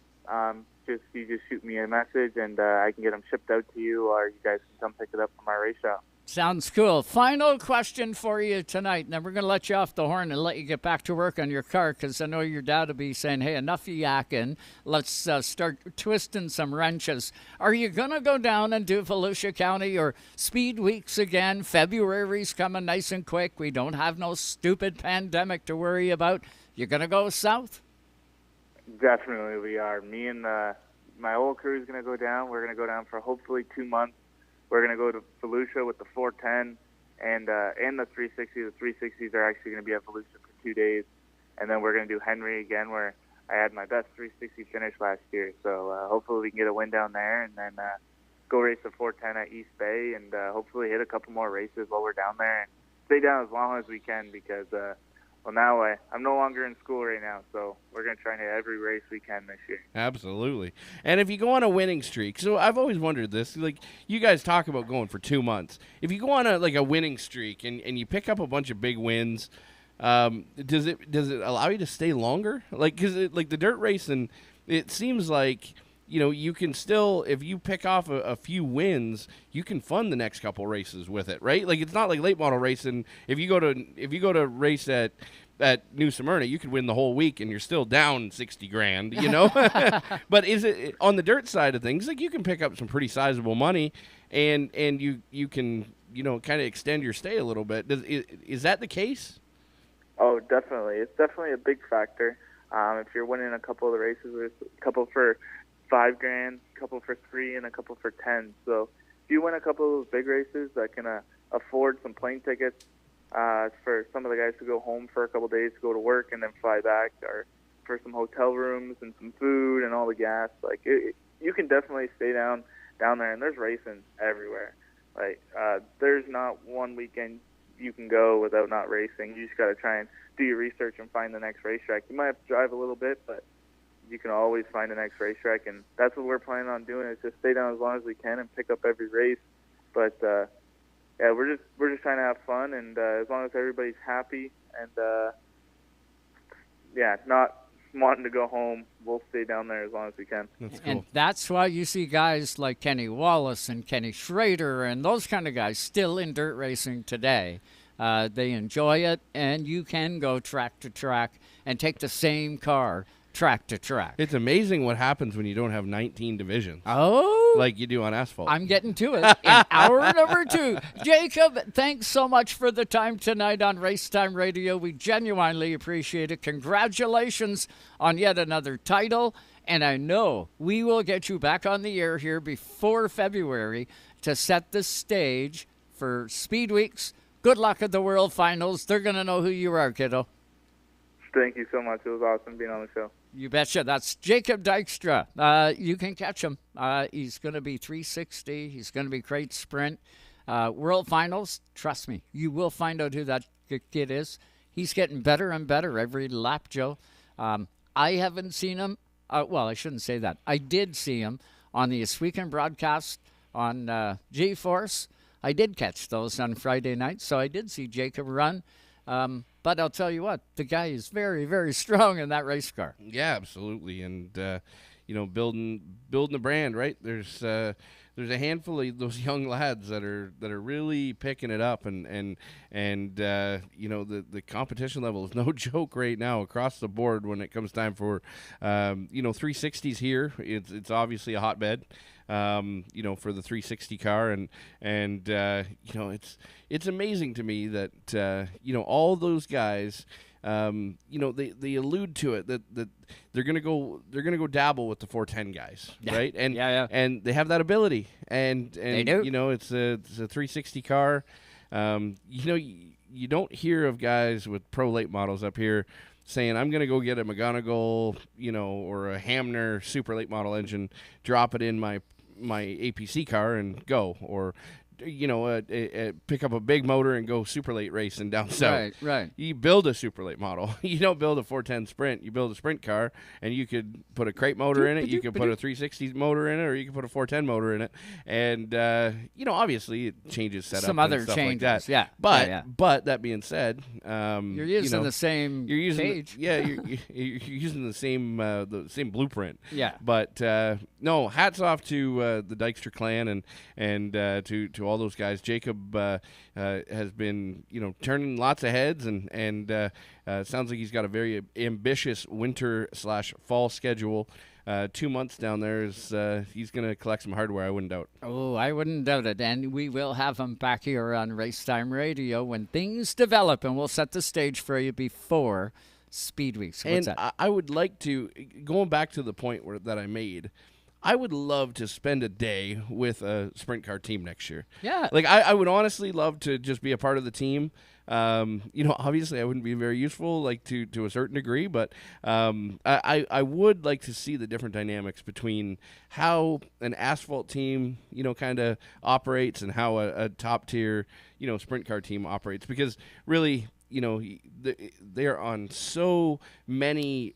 You just shoot me a message, and I can get them shipped out to you, or you guys can come pick it up from our race shop. Sounds cool. Final question for you tonight, and then we're going to let you off the horn and let you get back to work on your car, because I know your dad will be saying, hey, enough of yakking. Let's start twisting some wrenches. Are you going to go down and do Volusia County or Speed Weeks again? February's coming nice and quick. We don't have no stupid pandemic to worry about. You going to go south? Definitely we are. Me and my whole crew is going to go down. We're going to go down for hopefully 2 months. We're going to go to Volusia with the 410 and the 360. The 360s are actually going to be at Volusia for 2 days. And then we're going to do Henry again, where I had my best 360 finish last year. So hopefully we can get a win down there, and then go race the 410 at East Bay and hopefully hit a couple more races while we're down there and stay down as long as we can because, now I'm no longer in school right now, so we're going to try and hit every race we can this year. Absolutely. And if you go on a winning streak, so I've always wondered this, like you guys talk about going for 2 months. If you go on a winning streak and you pick up a bunch of big wins, does it allow you to stay longer? Like, because the dirt racing, it seems like, you can still, if you pick off a few wins, you can fund the next couple races with it, right? Like, it's not like late model racing. If you go to race at New Smyrna, you could win the whole week and you're still down $60,000, But is it on the dirt side of things? Like, you can pick up some pretty sizable money, and you can kind of extend your stay a little bit. Is that the case? Oh, definitely. It's definitely a big factor. If you're winning a couple of the races, there's a couple for $5,000, a couple for $3,000, and a couple for $10,000. So if you win a couple of those big races that can afford some plane tickets for some of the guys to go home for a couple of days to go to work and then fly back, or for some hotel rooms and some food and all the gas, you can definitely stay down there. And there's racing everywhere. There's not one weekend you can go without not racing. You just got to try and do your research and find the next racetrack. You might have to drive a little bit, but you can always find the next racetrack, and that's what we're planning on doing, is just stay down as long as we can and pick up every race. But we're just trying to have fun, and as long as everybody's happy and not wanting to go home, we'll stay down there as long as we can. That's cool. And that's why you see guys like Kenny Wallace and Kenny Schrader and those kind of guys still in dirt racing today. They enjoy it, and you can go track to track and take the same car track to track. It's amazing what happens when you don't have 19 divisions. Oh, like you do on asphalt. I'm getting to it in hour number 2. Jacob, thanks so much for the time tonight on Race Time Radio. We genuinely appreciate it. Congratulations on yet another title. And I know we will get you back on the air here before February to set the stage for Speed Weeks. Good luck at the World Finals. They're going to know who you are, kiddo. Thank you so much. It was awesome being on the show. You betcha. That's Jacob Dykstra. You can catch him. He's going to be 360. He's going to be great sprint. World Finals, trust me, you will find out who that kid is. He's getting better and better every lap, Joe. I haven't seen him. Well, I shouldn't say that. I did see him on the Weekend broadcast on G-Force. I did catch those on Friday night, so I did see Jacob run. But I'll tell you what, the guy is very, very strong in that race car. Yeah, absolutely. And, building the brand, right? There's a handful of those young lads that are really picking it up, and the competition level is no joke right now across the board when it comes time for 360s here. It's obviously a hotbed. For the 360 car, and it's amazing to me that all those guys, they allude to it that they're gonna go dabble with the 410 guys, right? And and they have that ability, and they do. It's a 360 car. You don't hear of guys with pro late models up here saying, I'm going to go get a McGonigal, or a Hamner super late model engine, drop it in my APC car and go, or pick up a big motor and go super late racing down south. Right. You build a super late model. You don't build a 410 Sprint. You build a sprint car, and you could put a crate motor in it. You could put a 360 motor in it, or you could put a 410 motor in it. And obviously it changes setup. Some other and stuff changes, like that. yeah. But that being said, you're using the same page. You're using the same blueprint. Yeah. But no, hats off to the Dykstra clan and to all those guys. Jacob has been turning lots of heads, and sounds like he's got a very ambitious winter/fall schedule. 2 months down there is he's going to collect some hardware, I wouldn't doubt. Oh, I wouldn't doubt it. And we will have him back here on Race Time Radio when things develop, and we'll set the stage for you before Speed Weeks. What's that? I would like to, going back to the point that I made, I would love to spend a day with a sprint car team next year. Yeah. Like, I would honestly love to just be a part of the team. Obviously I wouldn't be very useful, like to a certain degree, but I would like to see the different dynamics between how an asphalt team, kind of operates and how a top tier, sprint car team operates, because really, they are on so many,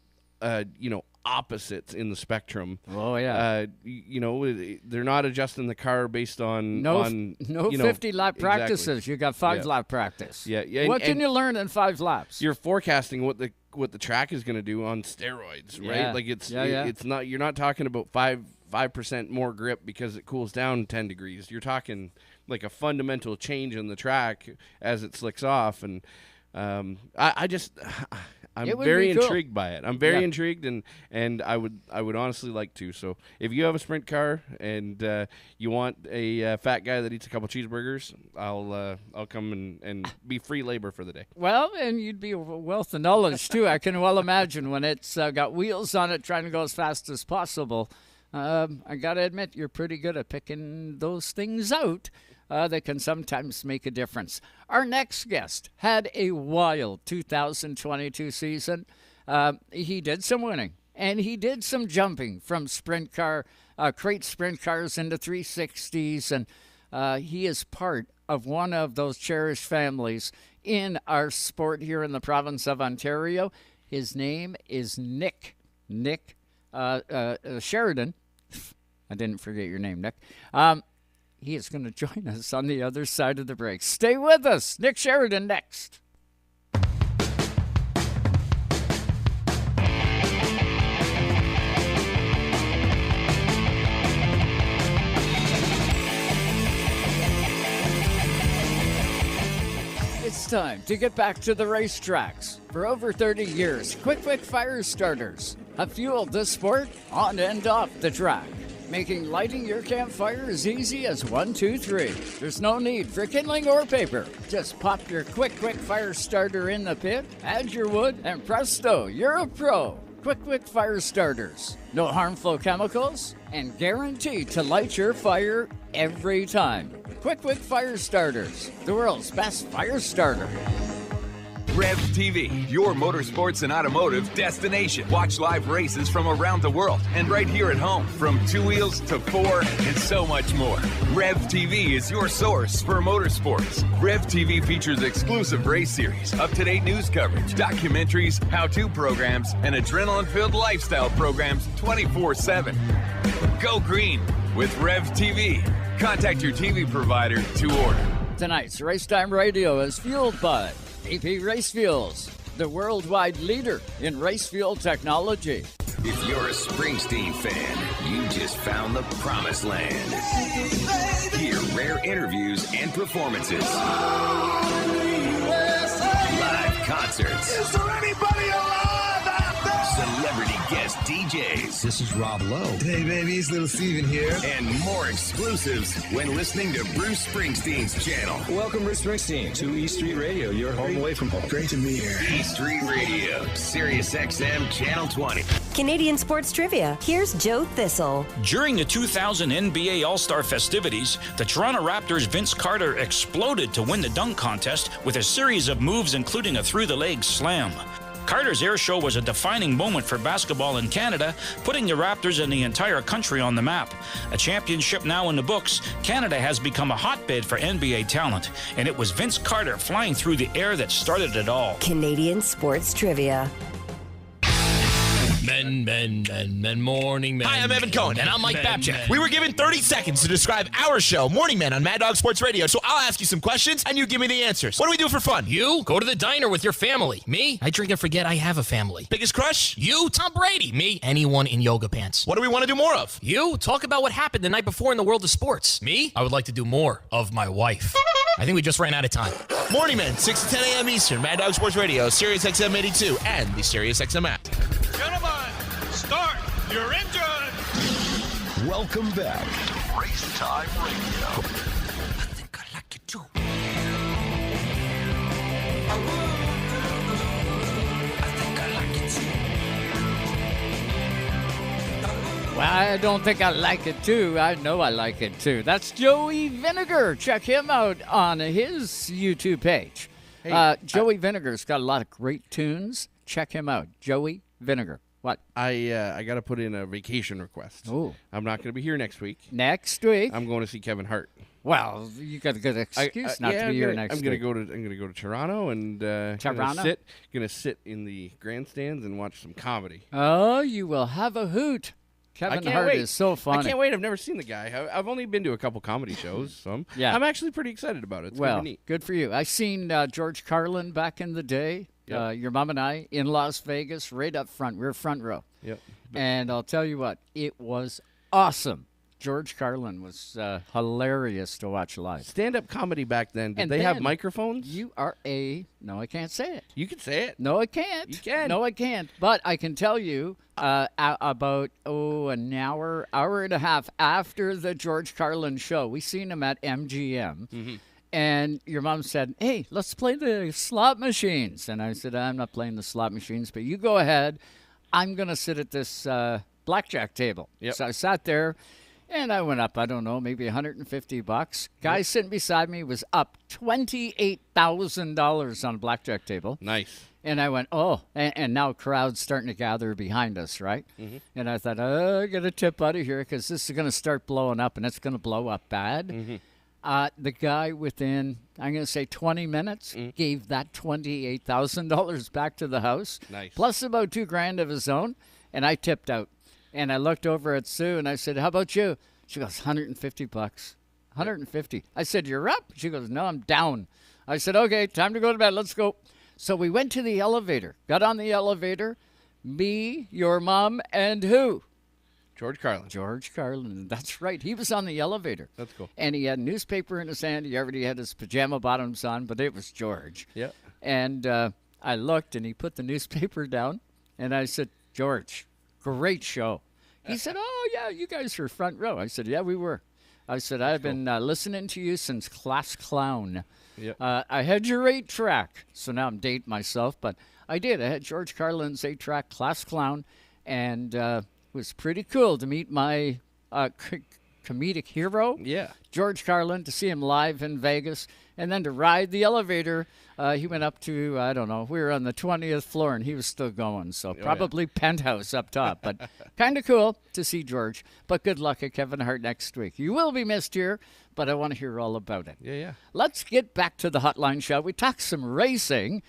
opposites in the spectrum. Oh yeah. They're not adjusting the car based on no 50 lap practices. Exactly. You got 5 lap practice. Yeah. What can you learn in 5 laps? You're forecasting what the track is going to do on steroids, right? Yeah. Like it's not, you're not talking about 5% more grip because it cools down 10 degrees. You're talking like a fundamental change in the track as it slicks off, and I'm very intrigued by it. I'm very intrigued, and I would honestly like to. So if you have a sprint car and you want a fat guy that eats a couple cheeseburgers, I'll come and be free labor for the day. Well, and you'd be a wealth of knowledge too. I can well imagine when it's got wheels on it, trying to go as fast as possible. I gotta admit, you're pretty good at picking those things out. That can sometimes make a difference. Our next guest had a wild 2022 season. He did some winning, and he did some jumping from sprint car, crate sprint cars into 360s, and he is part of one of those cherished families in our sport here in the province of Ontario. His name is Nick Sheridan. I didn't forget your name, Nick. He is going to join us on the other side of the break. Stay with us. Nick Sheridan next. It's time to get back to the racetracks. For over 30 years, Quick fire starters have fueled this sport on and off the track, making lighting your campfire as easy as 1, 2, 3. There's no need for kindling or paper. Just pop your quick fire starter in the pit, add your wood, and presto, you're a pro. Quick fire starters. No harmful chemicals, and guaranteed to light your fire every time. Quick fire starters, the world's best fire starter. Rev TV, your motorsports and automotive destination. Watch live races from around the world and right here at home, from 2 wheels to 4 and so much more. Rev TV is your source for motorsports. Rev TV features exclusive race series, up-to-date news coverage, documentaries, how-to programs, and adrenaline-filled lifestyle programs 24/7. Go green with Rev TV. Contact your TV provider to order. Tonight's Racetime Radio is fueled by AP Race Fuels, the worldwide leader in race fuel technology. If you're a Springsteen fan, you just found the promised land. Hear rare interviews and performances. Live concerts. Is there anybody alive out there? Celebrity guest DJs. This is Rob Lowe. Hey, baby, it's Little Steven here. And more exclusives when listening to Bruce Springsteen's channel. Welcome, Bruce Springsteen, to E Street Radio, your home away from home. Great to be here. E Street Radio, SiriusXM Channel 20. Canadian sports trivia. Here's Joe Thistle. During the 2000 NBA All-Star festivities, the Toronto Raptors' Vince Carter exploded to win the dunk contest with a series of moves, including a through-the-leg slam. Carter's air show was a defining moment for basketball in Canada, putting the Raptors and the entire country on the map. A championship now in the books, Canada has become a hotbed for NBA talent, and it was Vince Carter flying through the air that started it all. Canadian sports trivia. Men, morning men. Hi, I'm Evan Cohen. And I'm Mike Babchak. We were given 30 seconds to describe our show, Morning Men, on Mad Dog Sports Radio. So I'll ask you some questions, and you give me the answers. What do we do for fun? You go to the diner with your family. Me, I drink and forget I have a family. Biggest crush? You, Tom Brady. Me, anyone in yoga pants. What do we want to do more of? You, talk about what happened the night before in the world of sports. Me, I would like to do more of my wife. I think we just ran out of time. Morning Men, 6 to 10 a.m. Eastern, Mad Dog Sports Radio, SiriusXM 82, and the SiriusXM app. Gentlemen, start your engine! Welcome back. Racetime Radio. I think I like it too. Well, I don't think I like it too. I know I like it too. That's Joey Vinegar. Check him out on his YouTube page. Hey, Joey Vinegar's got a lot of great tunes. Check him out. Joey Vinegar. What? I got to put in a vacation request. Oh. I'm not going to be here next week. Next week? I'm going to see Kevin Hart. Well, you got a good excuse not to be here next week. I'm going to go to Toronto and gonna sit in the grandstands and watch some comedy. Oh, you will have a hoot. Kevin Hart is so funny. I can't wait. I've never seen the guy. I've only been to a couple comedy shows, so I'm actually pretty excited about it. It's well, gonna be neat. Good for you. I seen George Carlin back in the day. Yep. Your mom and I in Las Vegas, right up front. We were front row. Yep. And I'll tell you what, it was awesome. George Carlin was hilarious to watch live. Stand-up comedy back then, did they have microphones? You are no, I can't say it. You can say it. No, I can't. You can. No, I can't. But I can tell you about, an hour and a half after the George Carlin show, we seen him at MGM. Mm-hmm. And your mom said, hey, let's play the slot machines. And I said, I'm not playing the slot machines, but you go ahead. I'm going to sit at this blackjack table. Yep. So I sat there. And I went up, I don't know, maybe $150. Guy sitting beside me was up $28,000 on a blackjack table. Nice. And I went, and now crowd's starting to gather behind us, right? Mm-hmm. And I thought, I got to tip out of here because this is going to start blowing up, and it's going to blow up bad. Mm-hmm. The guy within, I'm going to say 20 minutes, gave that $28,000 back to the house. Nice. Plus about $2,000 of his own, and I tipped out. And I looked over at Sue and I said, how about you? She goes, $150. $150. I said, you're up? She goes, no, I'm down. I said, okay, time to go to bed. Let's go. So we went to the elevator, got on the elevator, me, your mom, and who? George Carlin. George Carlin. That's right. He was on the elevator. That's cool. And he had a newspaper in his hand. He already had his pajama bottoms on, but it was George. Yeah. And I looked, and he put the newspaper down, and I said, George, great show. He said, oh, yeah, you guys were front row. I said, yeah, we were. I said, I've been listening to you since Class Clown. Yep. I had your 8-track, so now I'm dating myself, but I did. I had George Carlin's 8-track, Class Clown, and it was pretty cool to meet my comedic hero, George Carlin, to see him live in Vegas, and then to ride the elevator. He went up to, I don't know, we were on the 20th floor, and he was still going, so probably penthouse up top. But kind of cool to see George. But good luck at Kevin Hart next week. You will be missed here, but I want to hear all about it. Yeah. Let's get back to the hotline, shall we? Talk some racing.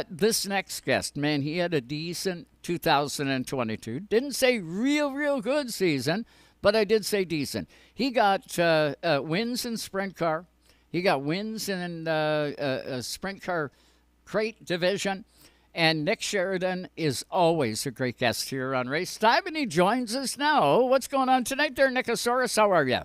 This next guest, man, he had a decent 2022. Didn't say real good season, but I did say decent. He got wins in sprint car. He got wins in a sprint car crate division. And Nick Sheridan is always a great guest here on Race Time, and he joins us now. What's going on tonight there, Nickosaurus? How are you?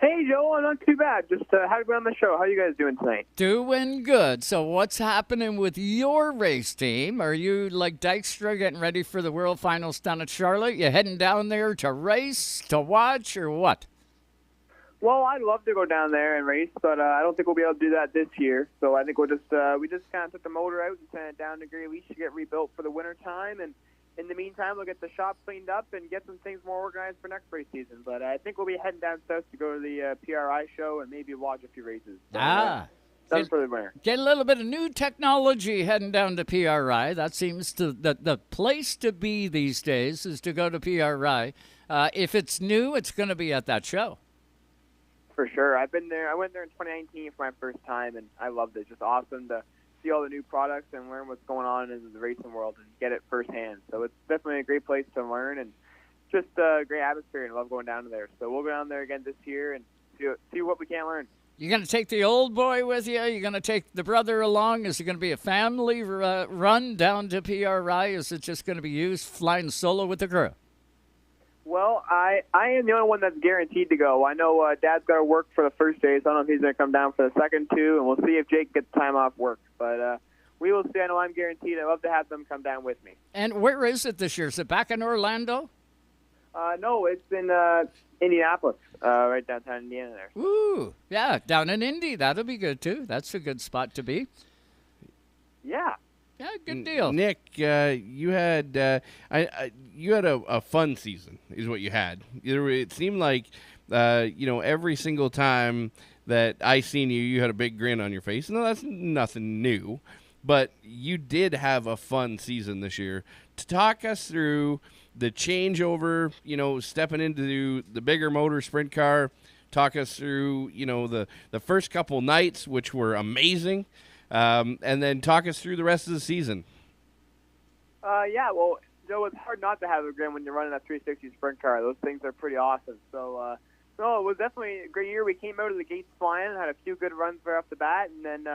Hey, Joe. I'm not too bad. Just happy to be on the show. How are you guys doing tonight? Doing good. So what's happening with your race team? Are you like Dykstra getting ready for the World Finals down at Charlotte? You heading down there to race, to watch, or what? Well, I'd love to go down there and race, but I don't think we'll be able to do that this year. So I think we just kind of took the motor out and sent it down to Greeley to get rebuilt for the winter time. And in the meantime, we'll get the shop cleaned up and get some things more organized for next race season. But I think we'll be heading down south to go to the PRI show and maybe watch a few races. So, done for the winter. Get a little bit of new technology heading down to PRI. That seems to the place to be these days is to go to PRI. If it's new, it's going to be at that show. For sure. I've been there. I went there in 2019 for my first time, and I loved it. It's just awesome to see all the new products and learn what's going on in the racing world and get it firsthand. So it's definitely a great place to learn and just a great atmosphere, and I love going down there. So we'll go down there again this year and see what we can learn. You're going to take the old boy with you? You're going to take the brother along? Is it going to be a family run down to PRI? Is it just going to be you flying solo with the crew? Well, I am the only one that's guaranteed to go. I know Dad's got to work for the first day, so I don't know if he's going to come down for the second two, and we'll see if Jake gets time off work. But we will see. I know I'm guaranteed. I'd love to have them come down with me. And where is it this year? Is it back in Orlando? No, it's in Indianapolis, right downtown Indiana there. Ooh, yeah, down in Indy. That'll be good, too. That's a good spot to be. Yeah. Yeah, good deal. Nick, you had a fun season, is what you had. It seemed like every single time that I seen you had a big grin on your face. No, that's nothing new, but you did have a fun season this year. To talk us through the changeover, stepping into the bigger motor sprint car, talk us through, the first couple nights, which were amazing, and then talk us through the rest of the season. Well, Joe, it's hard not to have a grin when you're running a 360 sprint car. Those things are pretty awesome. So, no, it was definitely a great year. We came out of the gates flying, had a few good runs right off the bat, and then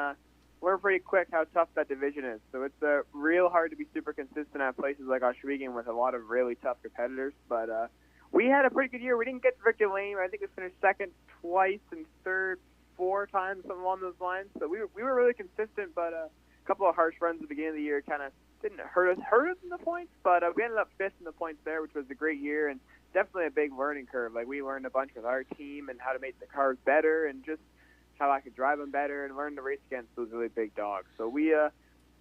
learned pretty quick how tough that division is. So it's real hard to be super consistent at places like Oswego with a lot of really tough competitors. But we had a pretty good year. We didn't get to victory lane. I think we finished second twice and third 4 times, something along those lines. So we were really consistent, but a couple of harsh runs at the beginning of the year kind of didn't hurt us in the points, but we ended up 5th in the points there, which was a great year and definitely a big learning curve. Like, we learned a bunch with our team and how to make the cars better and just how I could drive them better and learn to race against those really big dogs. So we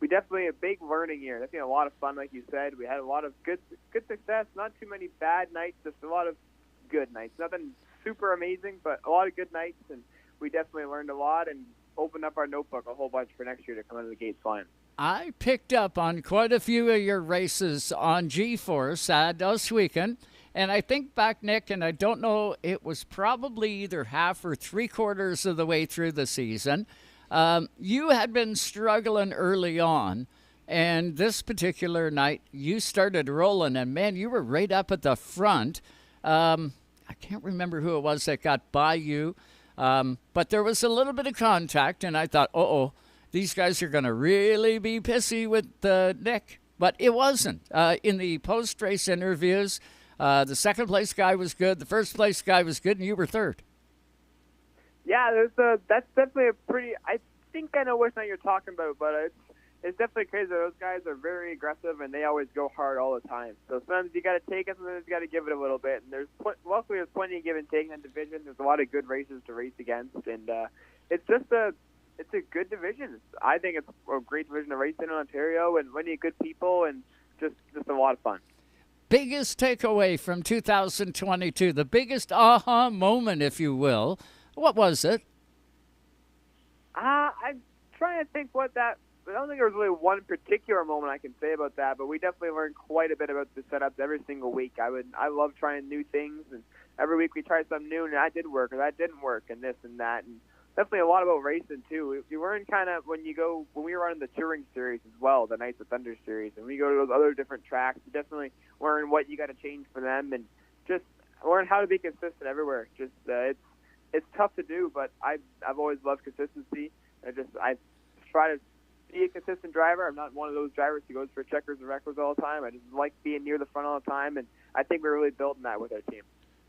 definitely a big learning year. Definitely a lot of fun, like you said. We had a lot of good success, not too many bad nights, just a lot of good nights. Nothing super amazing, but a lot of good nights, and we definitely learned a lot and opened up our notebook a whole bunch for next year to come out of the gates flying. I picked up on quite a few of your races on G-Force this weekend, and I think back, Nick, and I don't know, it was probably either half or 3/4 of the way through the season. You had been struggling early on, and this particular night you started rolling, and man, you were right up at the front. I can't remember who it was that got by you, but there was a little bit of contact, and I thought, these guys are going to really be pissy with Nick. But it wasn't. In the post-race interviews, the second-place guy was good, the first-place guy was good, and you were third. Yeah, that's definitely a pretty – I think I know which night you're talking about, but it's definitely crazy. Those guys are very aggressive, and they always go hard all the time. So sometimes you got to take it, sometimes you got to give it a little bit. And luckily there's plenty of give and take in that division. There's a lot of good races to race against, and it's just it's a good division. I think it's a great division to race in Ontario, and plenty of good people, and just a lot of fun. Biggest takeaway from 2022, the biggest aha moment, if you will. What was it? I'm trying to think what that. I don't think there was really one particular moment I can say about that, but we definitely learned quite a bit about the setups every single week. I love trying new things, and every week we try something new, and that did work, or that didn't work, and this and that, and definitely a lot about racing too. We learned kind of when we were running the touring series as well, the Knights of Thunder series, and we go to those other different tracks. You definitely learn what you got to change for them, and just learn how to be consistent everywhere. Just it's tough to do, but I've always loved consistency. I try to be a consistent driver. I'm not one of those drivers who goes for checkers and records all the time. I just like being near the front all the time, and I think we're really building that with our team.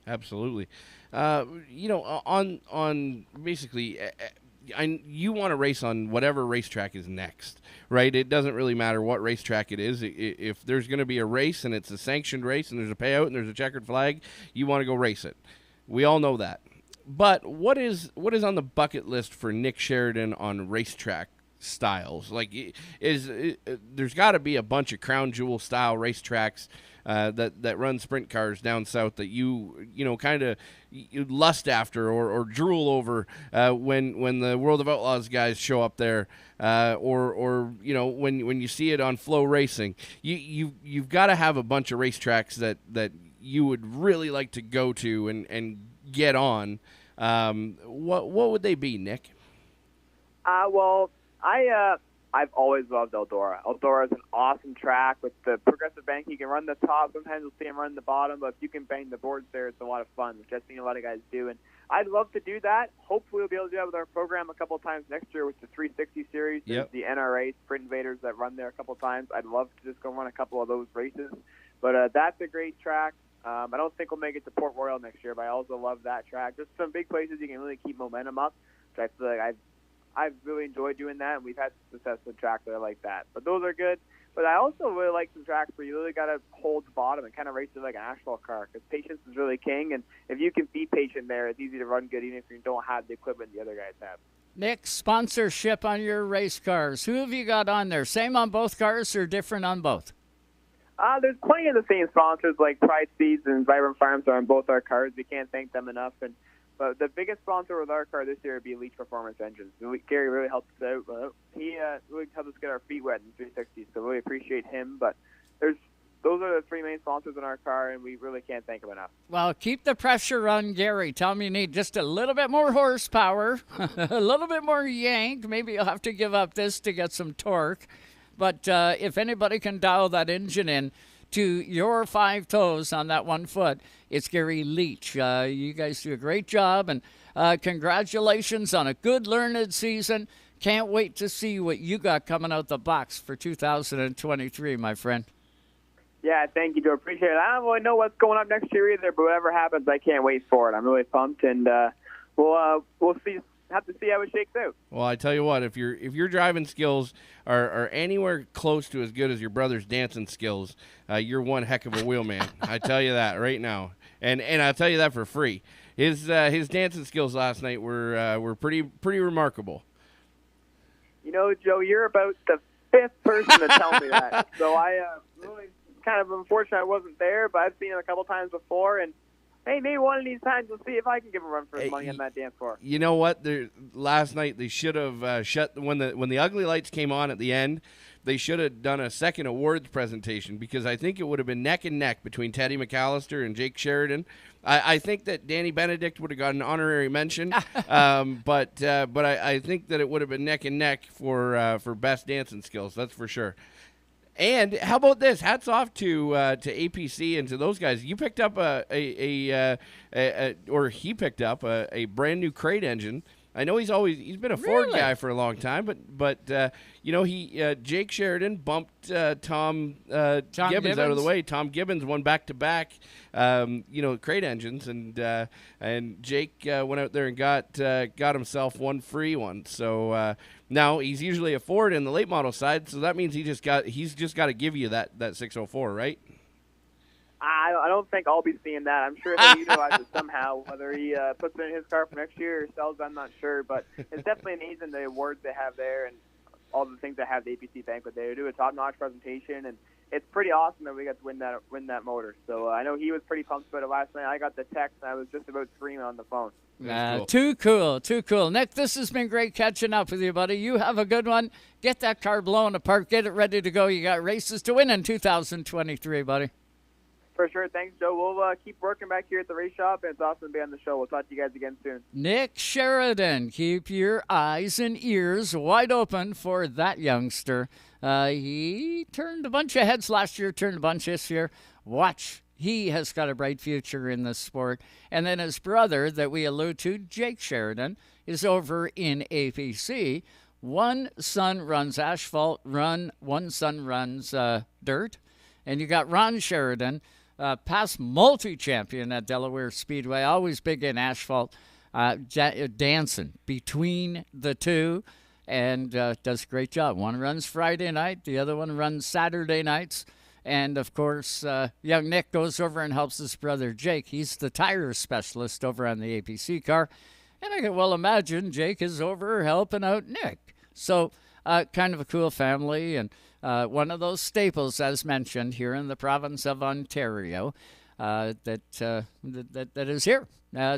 Absolutely. On basically, you want to race on whatever racetrack is next, right? It doesn't really matter what racetrack it is. If there's going to be a race and it's a sanctioned race and there's a payout and there's a checkered flag, you want to go race it. We all know that. But what is on the bucket list for Nick Sheridan on racetrack styles? Like, there's got to be a bunch of crown jewel style racetracks that run sprint cars down south that you kind of lust after or drool over when the World of Outlaws guys show up there, or when you see it on Flow Racing. You've got to have a bunch of racetracks that you would really like to go to and get on. What would they be, Nick? I've always loved Eldora. Eldora is an awesome track with the progressive bank. You can run the top. Sometimes you'll see them run the bottom, but if you can bang the boards there, it's a lot of fun, which I've seen a lot of guys do. And I'd love to do that. Hopefully we'll be able to do that with our program a couple of times next year with the 360 series. Yep. There's the NRA Sprint Invaders that run there a couple of times. I'd love to just go run a couple of those races. But that's a great track. I don't think we'll make it to Port Royal next year, but I also love that track. Just some big places you can really keep momentum up, which I feel like I've really enjoyed doing that, and we've had success with tracks that are like that. But those are good. But I also really like some tracks where you really got to hold the bottom and kind of race it like an asphalt car, because patience is really king, and if you can be patient there, it's easy to run good even if you don't have the equipment the other guys have. Nick, sponsorship on your race cars. Who have you got on there? Same on both cars or different on both? There's plenty of the same sponsors like Pride Seeds and Vibrant Farms are on both our cars. We can't thank them enough. And But the biggest sponsor with our car this year would be Leach Performance Engines. Gary really helped us out. He really helped us get our feet wet in 360, so really appreciate him. But those are the three main sponsors in our car, and we really can't thank them enough. Well, keep the pressure on Gary. Tell him you need just a little bit more horsepower, a little bit more yank. Maybe you'll have to give up this to get some torque. But if anybody can dial that engine in to your 5 toes on that 1 foot, it's Gary Leach. You guys do a great job, and congratulations on a good learned season. Can't wait to see what you got coming out the box for 2023, my friend. Yeah, thank you, Joe. Appreciate it. I don't really know what's going on next year either, but whatever happens, I can't wait for it. I'm really pumped, and we'll see. Have to see how it shakes out. Well, I tell you what, if your driving skills are anywhere close to as good as your brother's dancing skills, you're one heck of a wheelman. I tell you that right now, and I'll tell you that for free. His dancing skills last night were pretty remarkable. You know, Joe, you're about the 5th person to tell me that. So I really kind of unfortunate I wasn't there, but I've seen him a couple times before, and hey, maybe one of these times we'll see if I can give him a run for his money on that dance floor. You know what? Last night they should have shut when the ugly lights came on at the end. They should have done a second awards presentation, because I think it would have been neck and neck between Teddy McAllister and Jake Sheridan. I think that Danny Benedict would have got an honorary mention, but I think that it would have been neck and neck for best dancing skills. That's for sure. And how about this? Hats off to APC and to those guys. You picked up he picked up a brand new crate engine. I know he's been a Ford guy for a long time, but Jake Sheridan bumped Tom Gibbons out of the way. Tom Gibbons won back-to-back crate engines, and Jake went out there and got himself one free one. So now he's usually a Ford in the late model side, so that means he's just got to give you that 604, right? I don't think I'll be seeing that. I'm sure he'll utilize it somehow. Whether he puts it in his car for next year or sells it, I'm not sure. But it's definitely amazing the awards they have there and all the things that have the APC banquet. They do a top-notch presentation, and it's pretty awesome that we got to win that motor. So I know he was pretty pumped about it last night. I got the text, and I was just about screaming on the phone. Cool. Too cool. Nick, this has been great catching up with you, buddy. You have a good one. Get that car blown apart. Get it ready to go. You got races to win in 2023, buddy. For sure. Thanks, Joe. We'll keep working back here at the race shop, and it's awesome to be on the show. We'll talk to you guys again soon. Nick Sheridan, keep your eyes and ears wide open for that youngster. He turned a bunch of heads last year, turned a bunch this year. Watch. He has got a bright future in the sport. And then his brother that we allude to, Jake Sheridan, is over in APC. One son runs asphalt, one son runs dirt. And you got Ron Sheridan, past multi-champion at Delaware Speedway, always big in asphalt, dancing between the two, and does a great job. One runs Friday night, the other one runs Saturday nights. And, of course, young Nick goes over and helps his brother Jake. He's the tire specialist over on the APC car. And I can well imagine Jake is over helping out Nick. So kind of a cool family, and one of those staples, as mentioned, here in the province of Ontario that is here.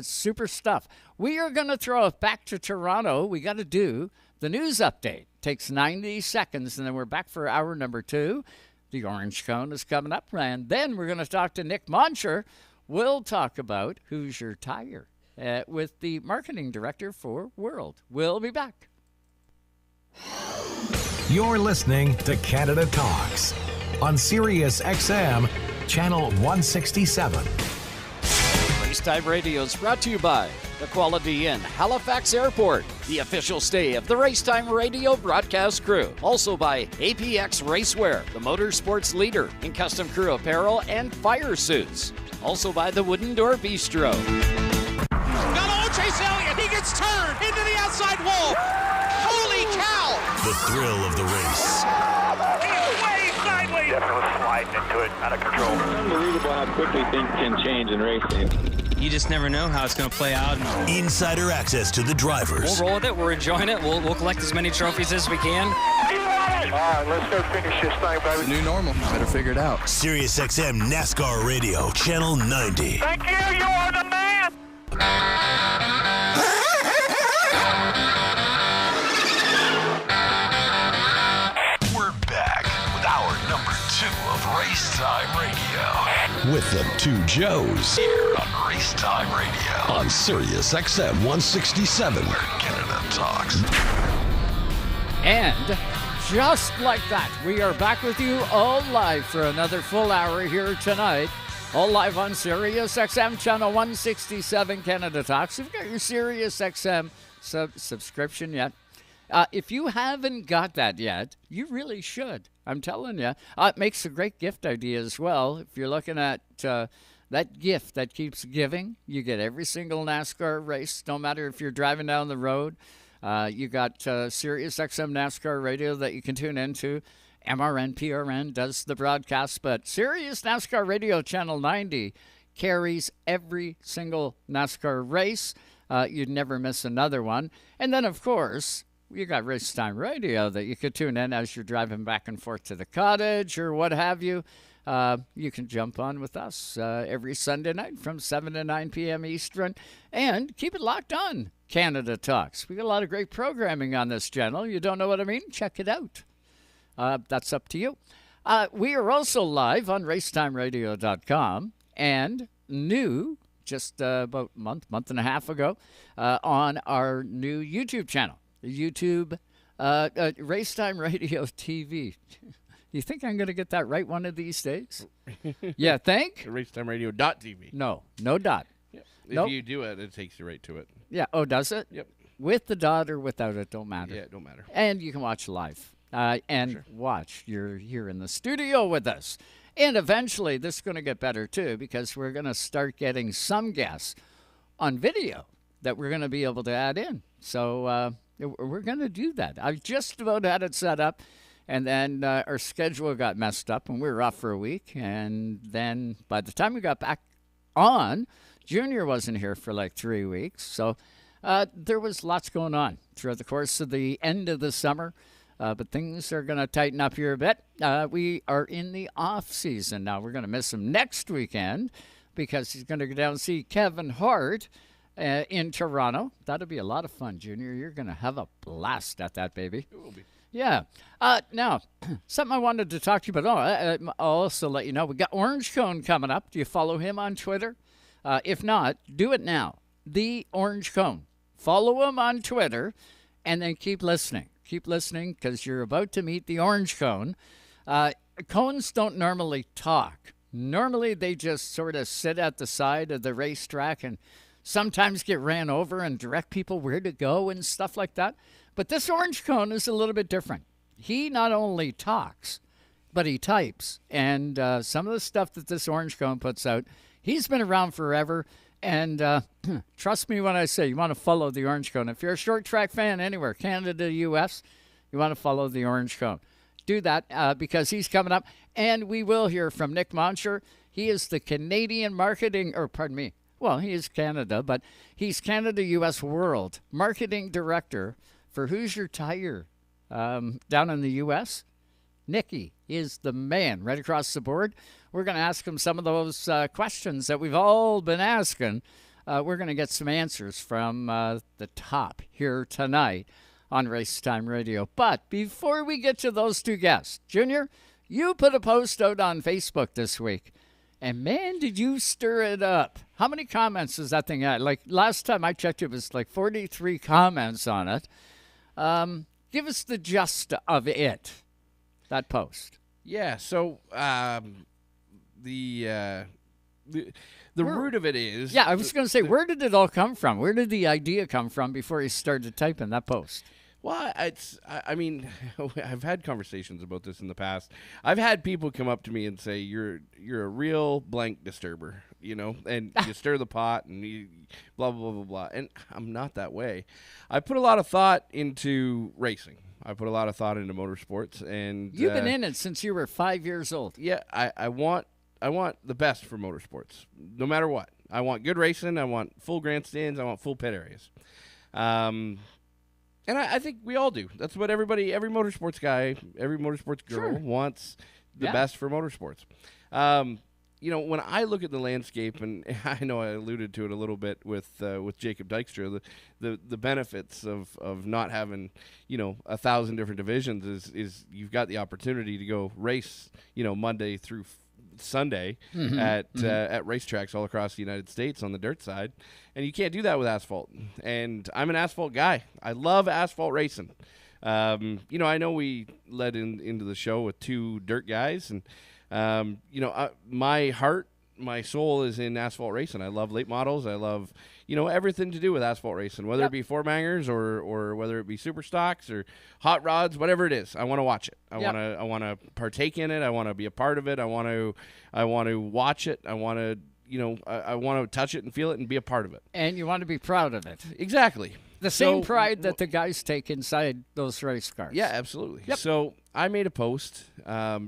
Super stuff. We are going to throw it back to Toronto. We got to do the news update. Takes 90 seconds, and then we're back for hour number 2. The Orange Cone is coming up, and then we're going to talk to Nick Moncher. We'll talk about Hoosier Tire with the marketing director for World. We'll be back. You're listening to Canada Talks on SiriusXM Channel 167. Racetime Radio is brought to you by the Quality Inn, Halifax Airport, the official stay of the Racetime Radio broadcast crew. Also by APX Racewear, the motorsports leader in custom crew apparel and fire suits. Also by the Wooden Door Bistro. Got Chase Elliott. He gets turned into the outside wall. Holy cow! The thrill of the race. He's way sideways. Definitely sliding into it, out of control. Unbelievable how quickly things can change in racing. You just never know how it's going to play out. Insider access to the drivers. We'll roll with it. We're enjoying it. We'll collect as many trophies as we can. All right, let's go finish this thing, baby. It's new normal. Better figure it out. SiriusXM NASCAR Radio, Channel 90. Thank you. You are the man. of Race Time Radio. With the two Joes here on Race Time Radio on SiriusXM 167, where Canada talks. And just like that, we are back with you all live for another full hour here tonight. All live on SiriusXM Channel 167 Canada Talks. You've got your SiriusXM subscription yet? If you haven't got that yet, you really should. I'm telling you. It makes a great gift idea as well. If you're looking at that gift that keeps giving, you get every single NASCAR race, no matter if you're driving down the road. You got SiriusXM NASCAR Radio that you can tune into. MRN, PRN does the broadcast, but Sirius NASCAR Radio Channel 90 carries every single NASCAR race. You'd never miss another one. And then, of course, you got Race Time Radio that you could tune in as you're driving back and forth to the cottage or what have you. You can jump on with us every Sunday night from 7 to 9 p.m. Eastern. And keep it locked on Canada Talks. We got a lot of great programming on this channel. You don't know what I mean? Check it out. That's up to you. We are also live on RaceTimeRadio.com and new just about a month and a half ago on our new YouTube channel, the YouTube RaceTime Radio TV. You think I'm going to get that right one of these days? Yeah, think? RaceTimeRadio.tv. No dot. Yep. Nope. If you do it, it takes you right to it. Yeah. Oh, does it? Yep. With the dot or without it, don't matter. Yeah, it don't matter. And you can watch live. Watch. You're here in the studio with us. And eventually, this is going to get better, too, because we're going to start getting some guests on video that we're going to be able to add in. So we're going to do that. I've just about had it set up, and then our schedule got messed up, and we were off for a week. And then by the time we got back on, Junior wasn't here for like 3 weeks. So there was lots going on throughout the course of the end of the summer. But things are going to tighten up here a bit. We are in the off season now. We're going to miss him next weekend because he's going to go down and see Kevin Hart in Toronto. That'll be a lot of fun, Junior. You're going to have a blast at that, baby. It will be. Yeah. Now, something I wanted to talk to you about. I'll also let you know, we got Orange Cone coming up. Do you follow him on Twitter? If not, do it now. The Orange Cone. Follow him on Twitter and then keep listening. Keep listening because you're about to meet the Orange Cone. Cones don't normally talk. Normally, they just sort of sit at the side of the racetrack and sometimes get ran over and direct people where to go and stuff like that. But this Orange Cone is a little bit different. He not only talks, but he types. And some of the stuff that this Orange Cone puts out, he's been around forever. And trust me when I say you want to follow the Orange Cone. If you're a short track fan anywhere, Canada, U.S., you want to follow the Orange Cone. Do that because he's coming up. And we will hear from Nick Moncher. He is the Canadian marketing, or pardon me, well, he is Canada, but he's Canada, U.S. World Marketing Director for Hoosier Tire down in the U.S. Nicky is the man right across the board. We're going to ask him some of those questions that we've all been asking. We're going to get some answers from the top here tonight on Race Time Radio. But before we get to those two guests, Junior, you put a post out on Facebook this week. And, man, did you stir it up. How many comments does that thing have? Like, last time I checked, it was like 43 comments on it. Give us the gist of it, that post. Yeah, so the root of it is... Yeah, I was going to say, where did it all come from? Where did the idea come from before you started typing that post? Well, I mean, I've had conversations about this in the past. I've had people come up to me and say, you're a real blank disturber, you know, and you stir the pot and you blah, blah, blah, blah. And I'm not that way. I put a lot of thought into racing. I put a lot of thought into motorsports. And you've been in it since you were 5 years old. Yeah, I want the best for motorsports, no matter what. I want good racing. I want full grandstands. I want full pit areas. And I think we all do. That's what every motorsports guy, every motorsports girl wants the best for motorsports. you know, when I look at the landscape, and I know I alluded to it a little bit with Jacob Dykstra, the benefits of not having, you know, 1,000 different divisions is you've got the opportunity to go race, you know, Monday through Sunday at racetracks all across the United States on the dirt side, and you can't do that with asphalt. And I'm an asphalt guy. I love asphalt racing. You know, I know we led into the show with two dirt guys, and you know, my heart, my soul is in asphalt racing. I love late models. I love, you know, everything to do with asphalt racing, whether it be four bangers or whether it be super stocks or hot rods, whatever it is. I want to watch it. I want to partake in it. I want to be a part of it. I want to watch it. I want to, you know, I want to touch it and feel it and be a part of it. And you want to be proud of it. Exactly. The same pride that the guys take inside those race cars. Yeah, absolutely. Yep. So I made a post, you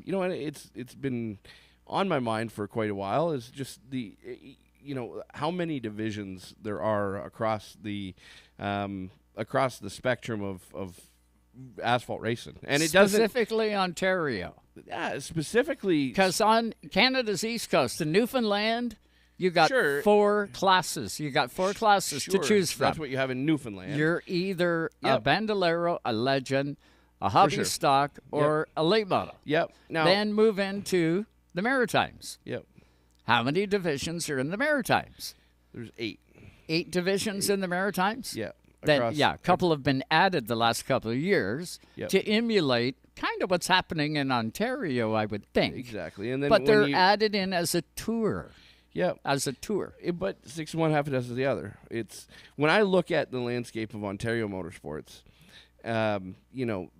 know, and it's been on my mind for quite a while, is just the, you know, how many divisions there are across the spectrum of asphalt racing. And it doesn't specifically Ontario. Yeah, specifically because on Canada's East Coast, in Newfoundland, you got four classes. You got four classes to choose from. That's what you have in Newfoundland. You're either a Bandolero, a Legend, a hobby stock, or a late model. Yep. Now then move into the Maritimes. Yep. How many divisions are in the Maritimes? There's 8. 8 divisions in the Maritimes? Yeah. Then, a couple have been added the last couple of years to emulate kind of what's happening in Ontario, I would think. Exactly. And then but they're added in as a tour. Yeah, as a tour. But 6 1, half a dozen the other. It's when I look at the landscape of Ontario motorsports, you know,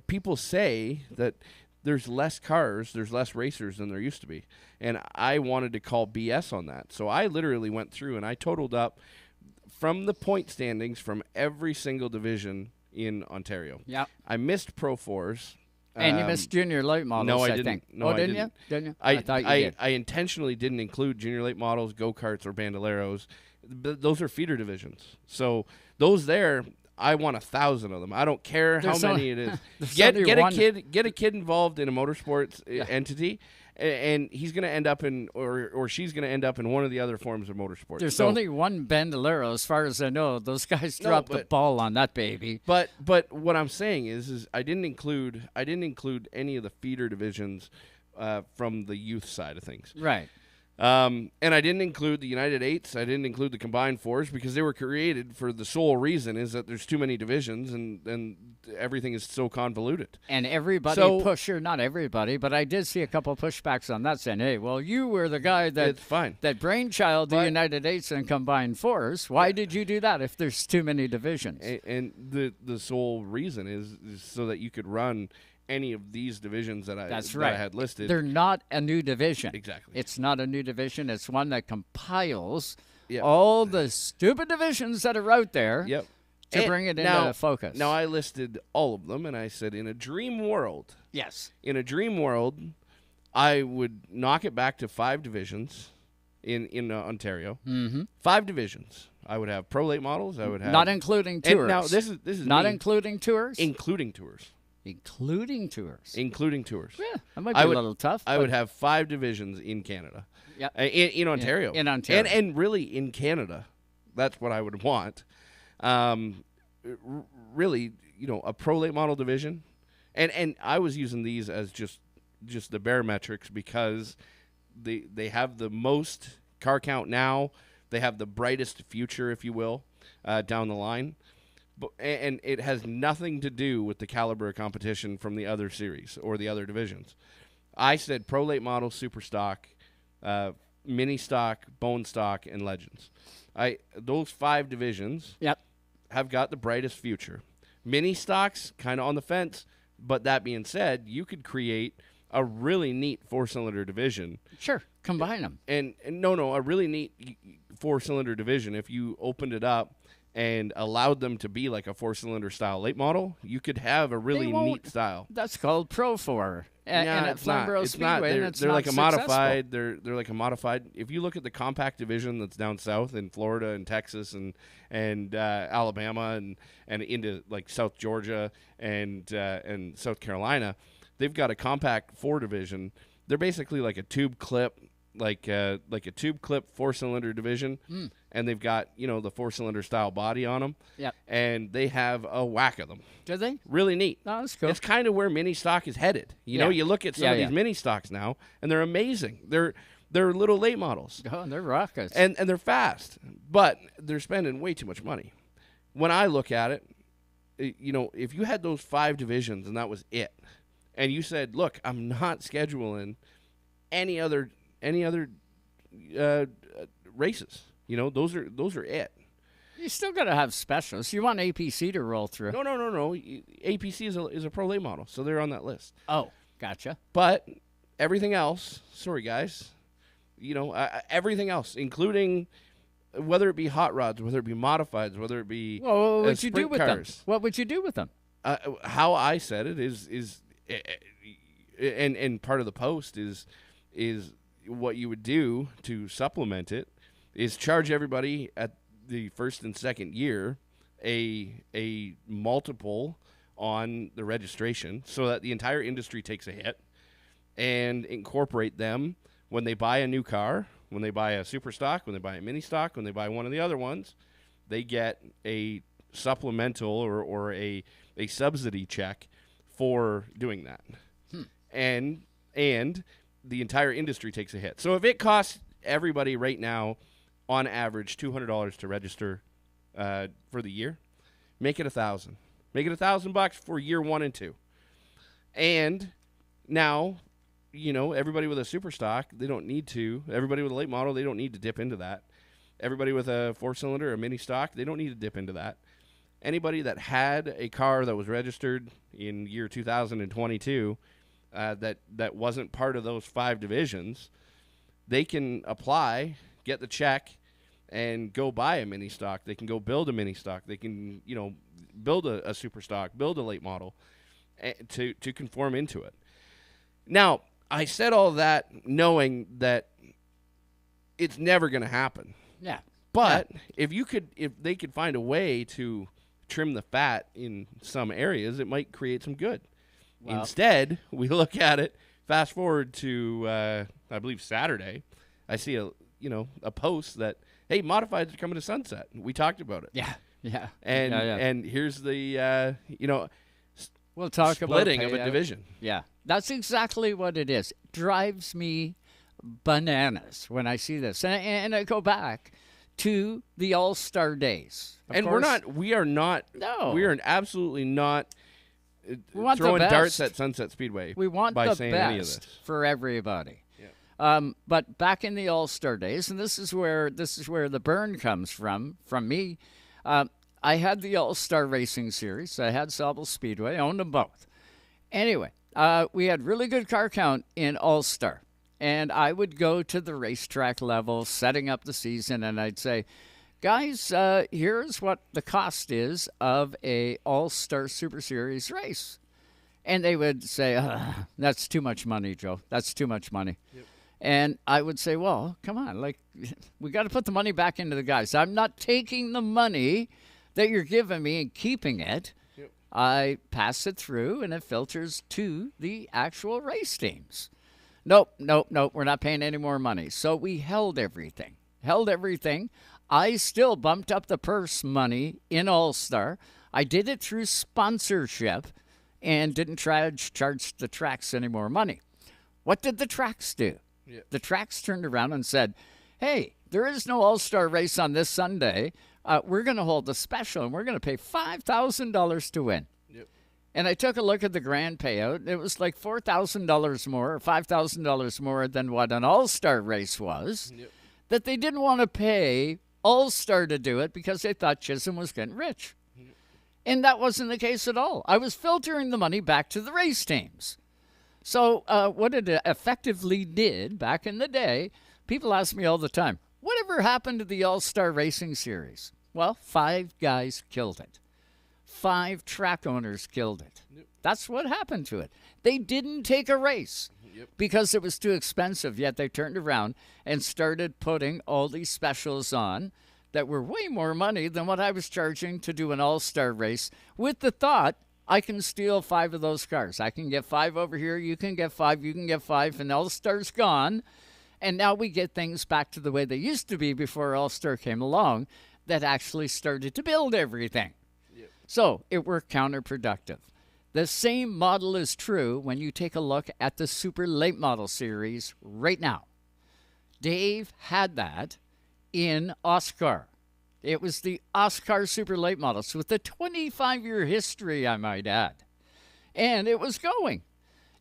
people say that there's less cars, there's less racers than there used to be, and I wanted to call BS on that. So I literally went through and I totaled up from the point standings from every single division in Ontario. Yeah, I missed Pro 4s. And you missed junior late models, no, I didn't. think. No, I didn't. You? Didn't you? I thought you did. I intentionally didn't include junior late models, go-karts, or bandoleros. Those are feeder divisions. So those there, I want 1,000 of them. I don't care how many it is. Get a kid involved in a motorsports entity, and he's going to end up in, or she's going to end up in one of the other forms of motorsports. There's only one Bandolero, as far as I know. Those guys dropped the ball on that baby. But what I'm saying is I didn't include any of the feeder divisions from the youth side of things. Right. And I didn't include the United 8s. I didn't include the combined 4s because they were created for the sole reason is that there's too many divisions and everything is so convoluted. And everybody not everybody, but I did see a couple pushbacks on that saying, hey, well, you were the guy that brainchild the United 8s and combined 4s. Why did you do that if there's too many divisions? And the sole reason is so that you could run any of these divisions that I had listed. They're not a new division. Exactly. It's not a new division. It's one that compiles all the stupid divisions that are out there to bring it into focus. Now, I listed all of them, and I said in a dream world. Yes. In a dream world, I would knock it back to 5 divisions in Ontario. Mm-hmm. 5 divisions. I would have pro late models. I would have not including tours. Now this is not me. Including tours. Including tours. Including tours. Including tours. Yeah, that might be a little tough. I would have 5 divisions in Canada. Yeah. In Ontario. In Ontario. And really in Canada. That's what I would want. Really, you know, a pro late model division. And I was using these as just the bare metrics because they have the most car count now. They have the brightest future, if you will, down the line. And it has nothing to do with the caliber of competition from the other series or the other divisions. I said pro late model, super stock, mini stock, bone stock, and legends. Those 5 divisions have got the brightest future. Mini stocks, kind of on the fence, but that being said, you could create a really neat 4-cylinder division. Sure, combine them. And a really neat 4-cylinder division if you opened it up and allowed them to be like a 4-cylinder style late model, you could have a really neat style. That's called Pro 4. And at Flamborough Speedway, not. They're like a modified. They're like a modified. If you look at the compact division that's down south in Florida and Texas and Alabama and into like South Georgia and South Carolina, they've got a compact 4 division. They're basically like a tube clip like a tube clip 4-cylinder division, and they've got the 4-cylinder style body on them. Yep. And they have a whack of them. Do they? Really neat. Oh, that's cool. It's kind of where mini stock is headed. You know, you look at some of these mini stocks now, and they're amazing. They're little late models. Oh, they're rockets. And they're fast, but they're spending way too much money. When I look at it, if you had those 5 divisions and that was it, and you said, look, I'm not scheduling any other races. Those are it. You still got to have specials. You want APC to roll through. No. APC is a pro late model, so they're on that list. Oh, gotcha. But everything else, sorry guys, everything else, including whether it be hot rods, whether it be modifieds, whether it be what would you do with cars. them? What would you do with them? How I said it is, and part of the post is what you would do to supplement it is charge everybody at the first and second year a multiple on the registration so that the entire industry takes a hit, and incorporate them when they buy a new car, when they buy a super stock, when they buy a mini stock, when they buy one of the other ones, they get a supplemental or a subsidy check for doing that. And the entire industry takes a hit. So if it costs everybody right now on average $200 to register for the year, make it $1,000. Make it $1,000 for year 1 and 2. And now, everybody with a super stock, they don't need to. Everybody with a late model, they don't need to dip into that. Everybody with a 4-cylinder, a mini stock, they don't need to dip into that. Anybody that had a car that was registered in year 2022 that wasn't part of those 5 divisions, they can apply, get the check, and go buy a mini stock. They can go build a mini stock. They can, build a super stock, build a late model to conform into it. Now, I said all that knowing that it's never going to happen. Yeah. But if they could find a way to trim the fat in some areas, it might create some good. Well, instead, we look at it, fast forward to, I believe, Saturday. I see a post that, hey, modifieds are coming to sunset. We talked about it. Yeah. And here's the, we'll talk splitting about of a division. Yeah. That's exactly what it is. It drives me bananas when I see this. And I go back to the All-Star days. And we are absolutely not throwing darts at Sunset Speedway. We want by the saying best any of this. for everybody. Yeah. But back in the All-Star days, and this is where the burn comes from me. I had the All-Star Racing Series. I had Sauble Speedway. I owned them both. Anyway, we had really good car count in All-Star. And I would go to the racetrack level, setting up the season, and I'd say, guys, here's what the cost is of a All-Star Super Series race. And they would say, that's too much money, Joe. That's too much money. Yep. And I would say, well, come on. We got to put the money back into the guys. I'm not taking the money that you're giving me and keeping it. Yep. I pass it through, and it filters to the actual race teams. Nope, we're not paying any more money. So we held everything. I still bumped up the purse money in All-Star. I did it through sponsorship and didn't charge the tracks any more money. What did the tracks do? Yeah. The tracks turned around and said, hey, there is no All-Star race on this Sunday. We're going to hold a special, and we're going to pay $5,000 to win. Yep. And I took a look at the grand payout. It was like $4,000 more or $5,000 more than what an All-Star race was. Yep. That they didn't want to pay All-Star to do it because they thought Chisholm was getting rich. Yep. And that wasn't the case at all. I was filtering the money back to the race teams. So what it effectively did back in the day, people ask me all the time, whatever happened to the All-Star Racing Series? Well, 5 guys killed it. 5 track owners killed it. Yep. That's what happened to it. They didn't take a race because it was too expensive, yet they turned around and started putting all these specials on that were way more money than what I was charging to do an All-Star race with the thought, I can steal 5 of those cars. I can get 5 over here. You can get 5. You can get 5. And All-Star's gone. And now we get things back to the way they used to be before All-Star came along that actually started to build everything. Yep. So it worked counterproductive. The same model is true when you take a look at the Super Late Model Series right now. Dave had that in Oscar. It was the Oscar Super Late Models with a 25-year history, I might add. And it was going.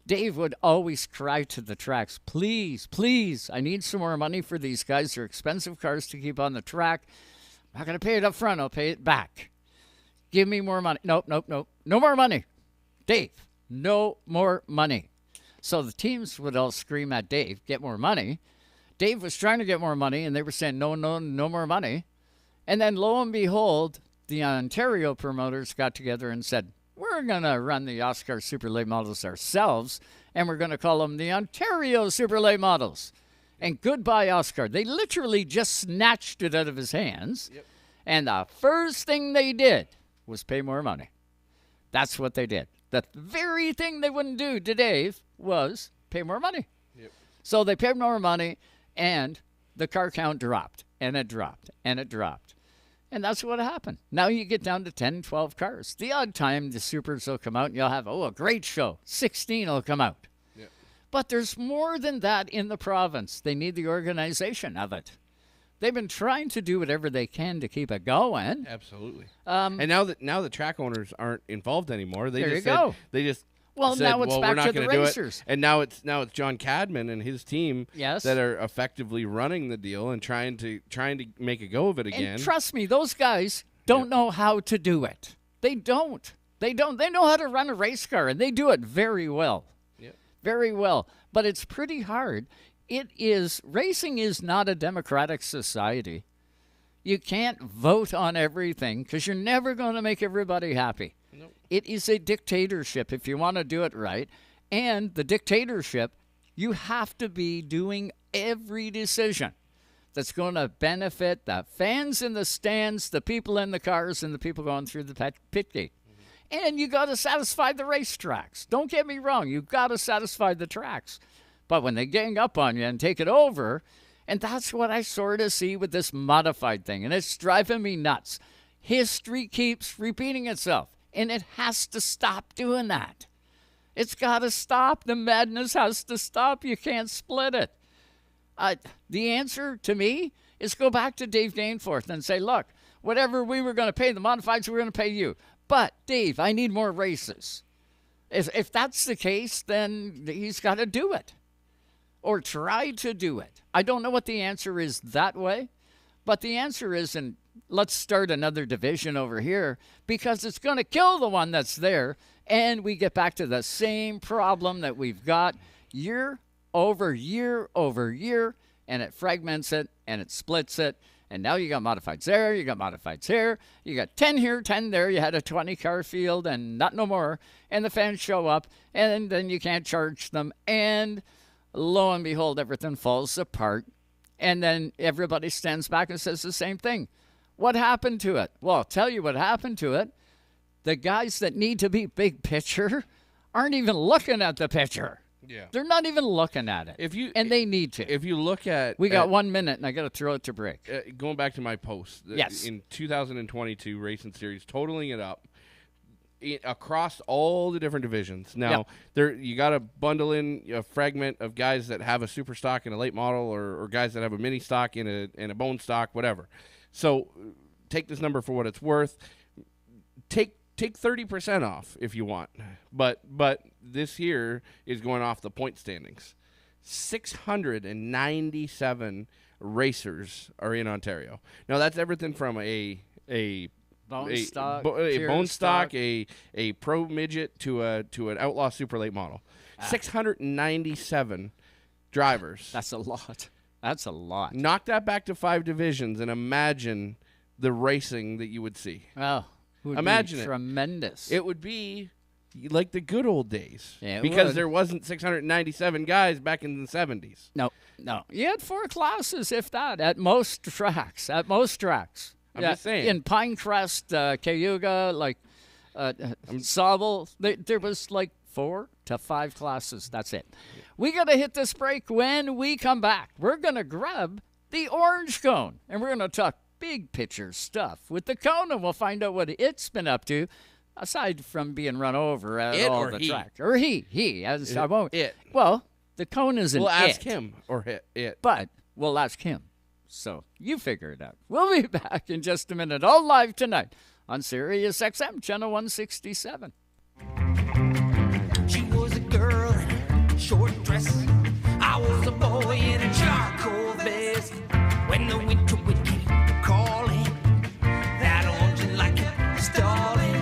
Dave would always cry to the tracks, please, please, I need some more money for these guys. They're expensive cars to keep on the track. I'm not going to pay it up front. I'll pay it back. Give me more money. Nope. No more money. Dave, no more money. So the teams would all scream at Dave, get more money. Dave was trying to get more money, and they were saying, no more money. And then lo and behold, the Ontario promoters got together and said, we're going to run the Oscar Super Late Models ourselves, and we're going to call them the Ontario Super Late Models. And goodbye, Oscar. They literally just snatched it out of his hands. Yep. And the first thing they did was pay more money. That's what they did. The very thing they wouldn't do to Dave was pay more money. Yep. So they paid more money, and the car count dropped, and it dropped, and it dropped. And that's what happened. Now you get down to 10, 12 cars. The odd time the Supers will come out, and you'll have, a great show. 16 will come out. Yep. But there's more than that in the province. They need the organization of it. They've been trying to do whatever they can to keep it going. Absolutely. And now the track owners aren't involved anymore. They there just you go. They just Well, said, now it's back we're not to the gonna do racers. It. And now it's John Cadman and his team Yes. that are effectively running the deal and trying to make a go of it again. And trust me, those guys don't know how to do it. They don't. They know how to run a race car, and they do it very well. Yep. Very well. But it's pretty hard. Racing is not a democratic society. You can't vote on everything because you're never going to make everybody happy. Nope. It is a dictatorship if you want to do it right. And the dictatorship, you have to be doing every decision that's going to benefit the fans in the stands, the people in the cars, and the people going through the pit gate. Mm-hmm. And you got to satisfy the racetracks. Don't get me wrong. You got to satisfy the tracks. But when they gang up on you and take it over, and that's what I sort of see with this modified thing, and it's driving me nuts. History keeps repeating itself, and it has to stop doing that. It's got to stop. The madness has to stop. You can't split it. The answer to me is go back to Dave Danforth and say, look, whatever we were going to pay the modifieds, we're going to pay you. But, Dave, I need more races. If that's the case, then he's got to do it. Or try to do it. I don't know what the answer is that way, but the answer isn't, let's start another division over here, because it's going to kill the one that's there, and we get back to the same problem that we've got year over year over year, and it fragments it, and it splits it, and now you got modifieds there, you got modifieds here, you got 10 here, 10 there, you had a 20-car field, and not no more, and the fans show up, and then you can't charge them, and lo and behold, everything falls apart. And then everybody stands back and says the same thing. What happened to it? Well, I'll tell you what happened to it. The guys that need to be big picture aren't even looking at the picture. Yeah. They're not even looking at it. And they need to. If you look at... We got 1 minute, and I got to throw it to break. Going back to my post. Yes. In 2022 Racing Series, totaling it up, across all the different divisions. Now, you got to bundle in a fragment of guys that have a super stock in a late model, or guys that have a mini stock in a bone stock, whatever. So take this number for what it's worth. Take 30% off if you want. But this here is going off the point standings. 697 racers are in Ontario. Now, that's everything from a bone stock, a pro midget to an outlaw super late model. 697 drivers. That's a lot. That's a lot. Knock that back to 5 divisions and imagine the racing that you would see. Oh, imagine it. Tremendous. It would be like the good old days. Yeah, because there wasn't 697 guys back in the 70s. No. You had 4 classes, if that, at most tracks. I'm just saying. In Pinecrest, Cayuga, Sauble, there was like 4 to 5 classes. That's it. We got to hit this break. When we come back, we're going to grab the orange cone, and we're going to talk big picture stuff with the cone, and we'll find out what it's been up to, aside from being run over at all the track. Or he. As I won't. It. Well, the cone is an We'll ask it. him or it. But we'll ask him. So you figure it out. We'll be back in just a minute, all live tonight on SiriusXM Channel 167. She was a girl in a short dress. I was a boy in a charcoal vest. When the winter wind came calling, that orange like a stalling.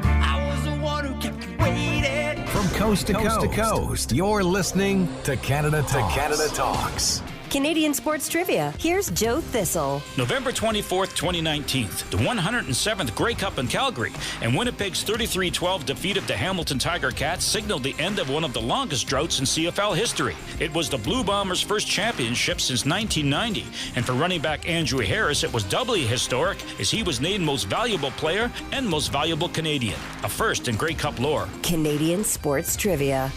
I was the one who kept waiting. From coast to coast, you're listening to Canada Talks. Canadian sports trivia. Here's Joe Thistle. November 24th, 2019, the 107th Grey Cup in Calgary, and Winnipeg's 33-12 defeat of the Hamilton Tiger Cats signaled the end of one of the longest droughts in CFL history. It was the Blue Bombers' first championship since 1990, and for running back Andrew Harris, it was doubly historic as he was named Most Valuable Player and Most Valuable Canadian, a first in Grey Cup lore. Canadian sports trivia.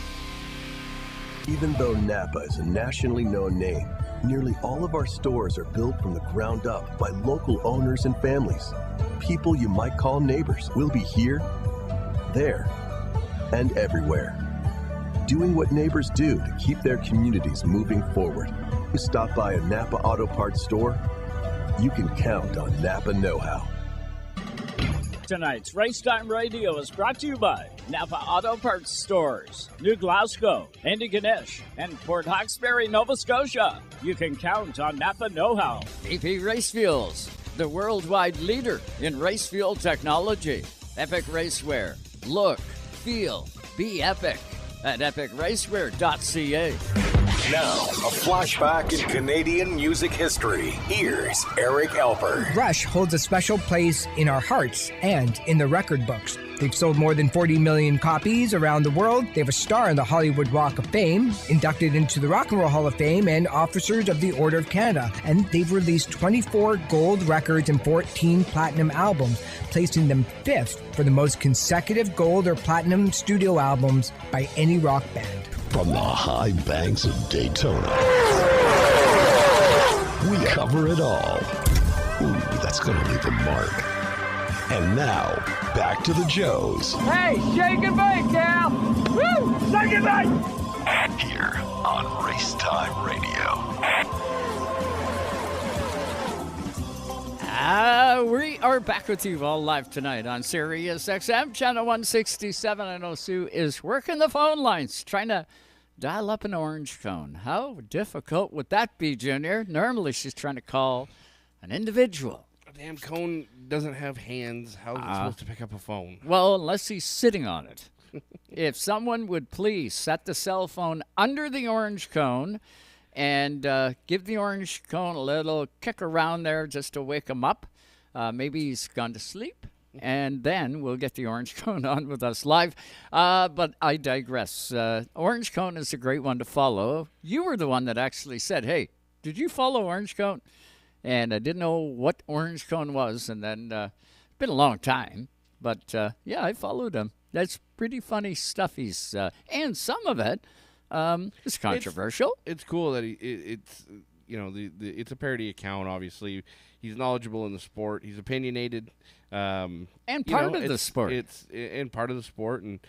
Even though Napa is a nationally known name, nearly all of our stores are built from the ground up by local owners and families. People you might call neighbors will be here, there, and everywhere. Doing what neighbors do to keep their communities moving forward. You stop by a Napa Auto Parts store, you can count on Napa know-how. Tonight's Racetime Radio is brought to you by Napa Auto Parts Stores, New Glasgow, Antigonish, and Port Hawkesbury, Nova Scotia. You can count on Napa know-how. AP Race Fuels, the worldwide leader in race fuel technology. Epic Racewear. Look, feel, be epic at epicracewear.ca. Now, a flashback in Canadian music history. Here's Eric Alper. Rush holds a special place in our hearts and in the record books. They've sold more than 40 million copies around the world. They have a star in the Hollywood Walk of Fame, inducted into the Rock and Roll Hall of Fame, and Officers of the Order of Canada. And they've released 24 gold records and 14 platinum albums, placing them 5th for the most consecutive gold or platinum studio albums by any rock band. From the high banks of Daytona, we cover it all. Ooh, that's going to leave a mark. And now, back to the Joes. Hey, shake and bake, Cal. Woo! Shake and bake! Here on RaceTime Radio. We are back with you all live tonight on SiriusXM Channel 167. I know Sue is working the phone lines, trying to dial up an orange cone. How difficult would that be, Junior? Normally she's trying to call an individual. A damn cone doesn't have hands. How is it supposed to pick up a phone? Well, unless he's sitting on it. If someone would please set the cell phone under the orange cone and give the orange cone a little kick around there just to wake him up. Maybe he's gone to sleep, and then we'll get the orange cone on with us live. But I digress. Orange cone is a great one to follow. You were the one that actually said, hey, did you follow orange cone? And I didn't know what orange cone was, and then it's been a long time. But, yeah, I followed him. That's pretty funny stuff. He's and some of it is controversial. It's cool that it's it's a parody account. Obviously, he's knowledgeable in the sport. He's opinionated, and part of the sport. It's part of the sport, and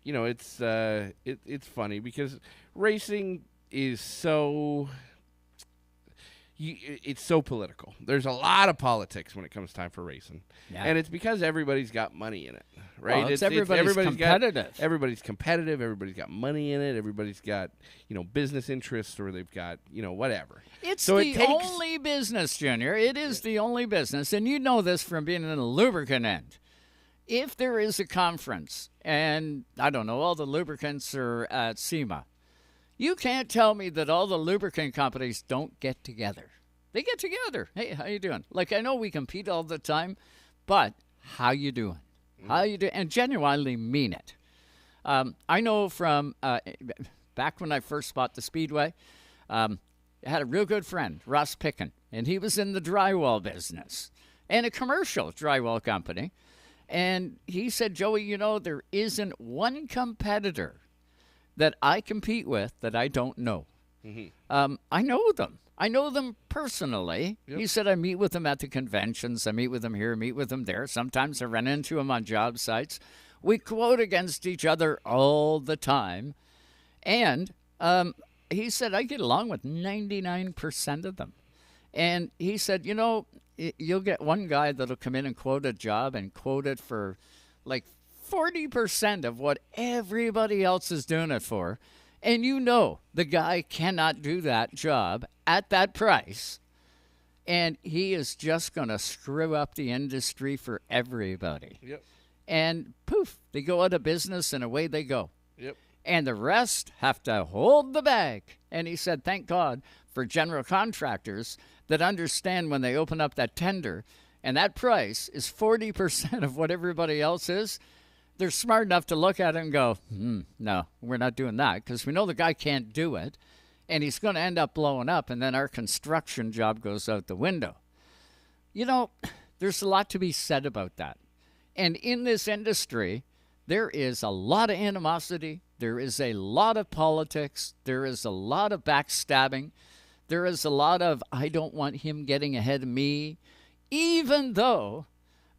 it's funny because racing is so. It's so political. There's a lot of politics when it comes time for racing, and it's because everybody's got money in it, right? Well, everybody's competitive. Everybody's competitive. Everybody's got money in it. Everybody's got business interests, or they've got whatever. It's only business, Junior. It is the only business, and you know this from being in the lubricant end. If there is a conference, and I don't know, all the lubricants are at SEMA. You can't tell me that all the lubricant companies don't get together. They get together. Hey, how you doing? Like, I know we compete all the time, but how you doing? How you doing? And genuinely mean it. I know from back when I first bought the Speedway, I had a real good friend, Ross Picken, and he was in the drywall business and a commercial drywall company. And he said, Joey, you know, there isn't one competitor that I compete with that I don't know. Mm-hmm. I know them. I know them personally. Yep. He said I meet with them at the conventions. I meet with them here, meet with them there. Sometimes I run into them on job sites. We quote against each other all the time. And he said I get along with 99% of them. And he said, you know, you'll get one guy that'll come in and quote a job and quote it for like 40% of what everybody else is doing it for. And you know the guy cannot do that job at that price. And he is just going to screw up the industry for everybody. Yep. And poof, they go out of business and away they go. Yep. And the rest have to hold the bag. And he said, thank God for general contractors that understand when they open up that tender and that price is 40% of what everybody else is. They're smart enough to look at it and go, no, we're not doing that because we know the guy can't do it and he's going to end up blowing up and then our construction job goes out the window. You know, there's a lot to be said about that. And in this industry, there is a lot of animosity. There is a lot of politics. There is a lot of backstabbing. There is a lot of, I don't want him getting ahead of me, even though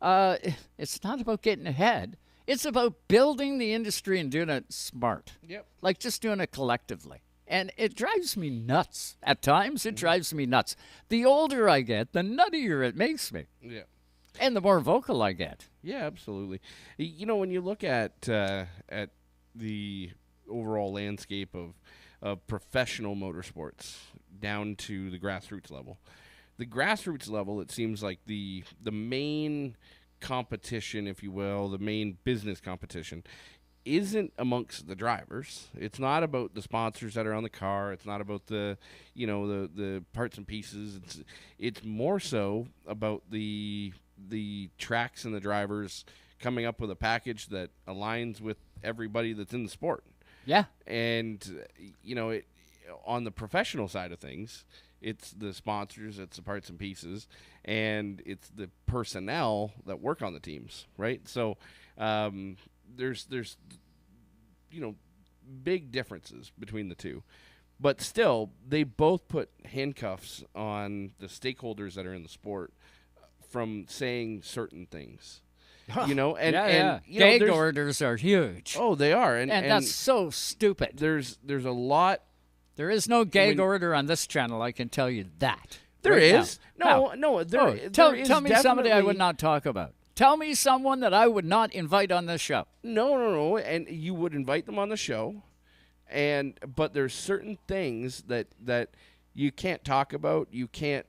it's not about getting ahead. It's about building the industry and doing it smart. Yep. Like just doing it collectively. And it drives me nuts. At times, it drives me nuts. The older I get, the nuttier it makes me. Yeah. And the more vocal I get. Yeah, absolutely. You know, when you look at the overall landscape of professional motorsports down to the grassroots level, it seems like the main competition, if you will, the main business competition isn't amongst the drivers. It's not about the sponsors that are on the car. It's not about the parts and pieces. It's more so about the tracks and the drivers coming up with a package that aligns with everybody that's in the sport. Yeah. And you know, on the professional side of things, it's the sponsors, it's the parts and pieces, and it's the personnel that work on the teams, right? So there's you know, big differences between the two. But still, they both put handcuffs on the stakeholders that are in the sport from saying certain things. You know, and you know, gag orders are huge. Oh, they are, and that's so stupid. There's a lot. There is no gag order on this channel. I can tell you that. There right is now. no. Tell me somebody I would not talk about. Tell me someone that I would not invite on this show. No, and you would invite them on the show, but there's certain things that you can't talk about. You can't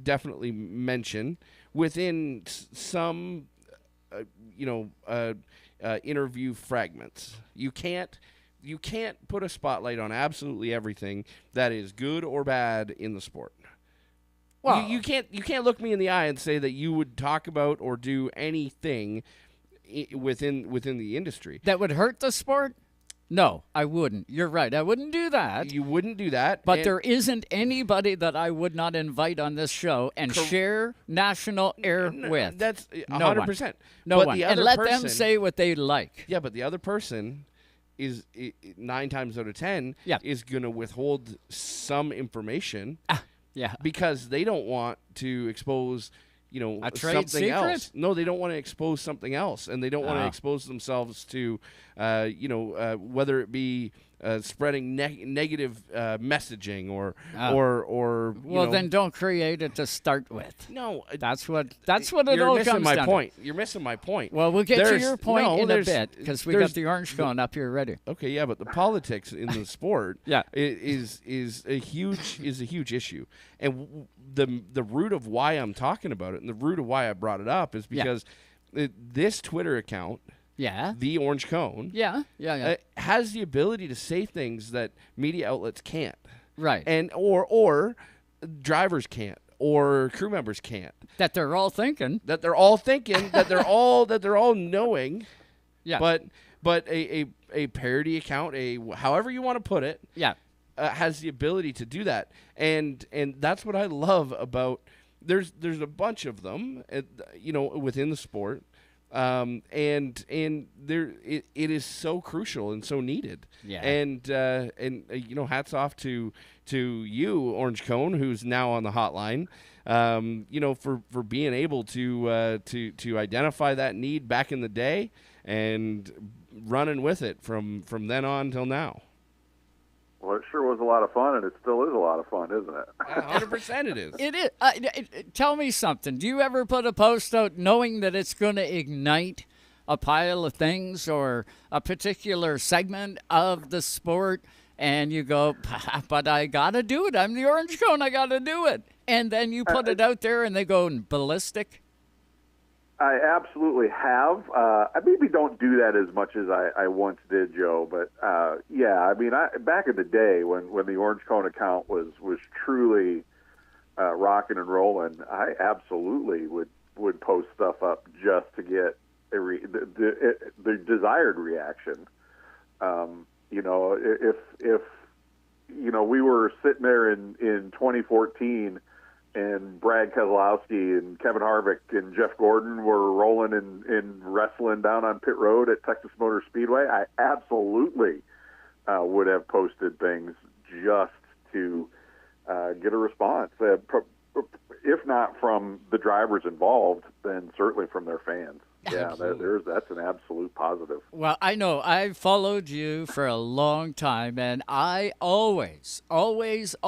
definitely mention within some. Interview fragments. You can't put a spotlight on absolutely everything that is good or bad in the sport. Well, you can't look me in the eye and say that you would talk about or do anything within the industry that would hurt the sport. No, I wouldn't. You're right. I wouldn't do that. You wouldn't do that. But there isn't anybody that I would not invite on this show and share national air with. That's 100%. No one. And let them say what they like. Yeah, but the other person is 9 times out of 10 is going to withhold some information. Yeah. Because they don't want to expose a trade something secret? else. No, they don't want to expose something else, and they don't want to expose themselves to, whether it be spreading negative messaging or. Well, then don't create it to start with. No, that's what it all comes down to. You're missing my point. Well, we'll get to your point in a bit because we got the orange cone up here ready. Okay, yeah, but the politics in the sport, is a huge issue, and the root of why I'm talking about it and the root of why I brought it up is because this Twitter account. Yeah. The Orange Cone. Yeah. Has the ability to say things that media outlets can't. Right. And or drivers can't or crew members can't. That they're all thinking. that they're all knowing. Yeah. But a parody account, however you want to put it. Yeah. Has the ability to do that. And that's what I love about there's a bunch of them, within the sport. and there it is so crucial and so needed. Yeah. And hats off to you, Orange Cone, who's now on the hotline. For being able to identify that need back in the day and running with it from then on till now. Well, it sure was a lot of fun, and it still is a lot of fun, isn't it? 100% it is. It is. Tell me something. Do you ever put a post out knowing that it's going to ignite a pile of things or a particular segment of the sport, and you go, but I got to do it. I'm the Orange Cone. I got to do it. And then you put it out there, and they go ballistic? I absolutely have. I maybe don't do that as much as I once did, Joe. But yeah, I mean, back in the day when the Orange Cone account was truly rocking and rolling, I absolutely would post stuff up just to get the desired reaction. If we were sitting there in 2014. And Brad Keselowski and Kevin Harvick and Jeff Gordon were rolling and wrestling down on pit road at Texas Motor Speedway, I absolutely would have posted things just to get a response. If not from the drivers involved, then certainly from their fans. Yeah, that's an absolute positive. Well, I know I've followed you for a long time, and I always, when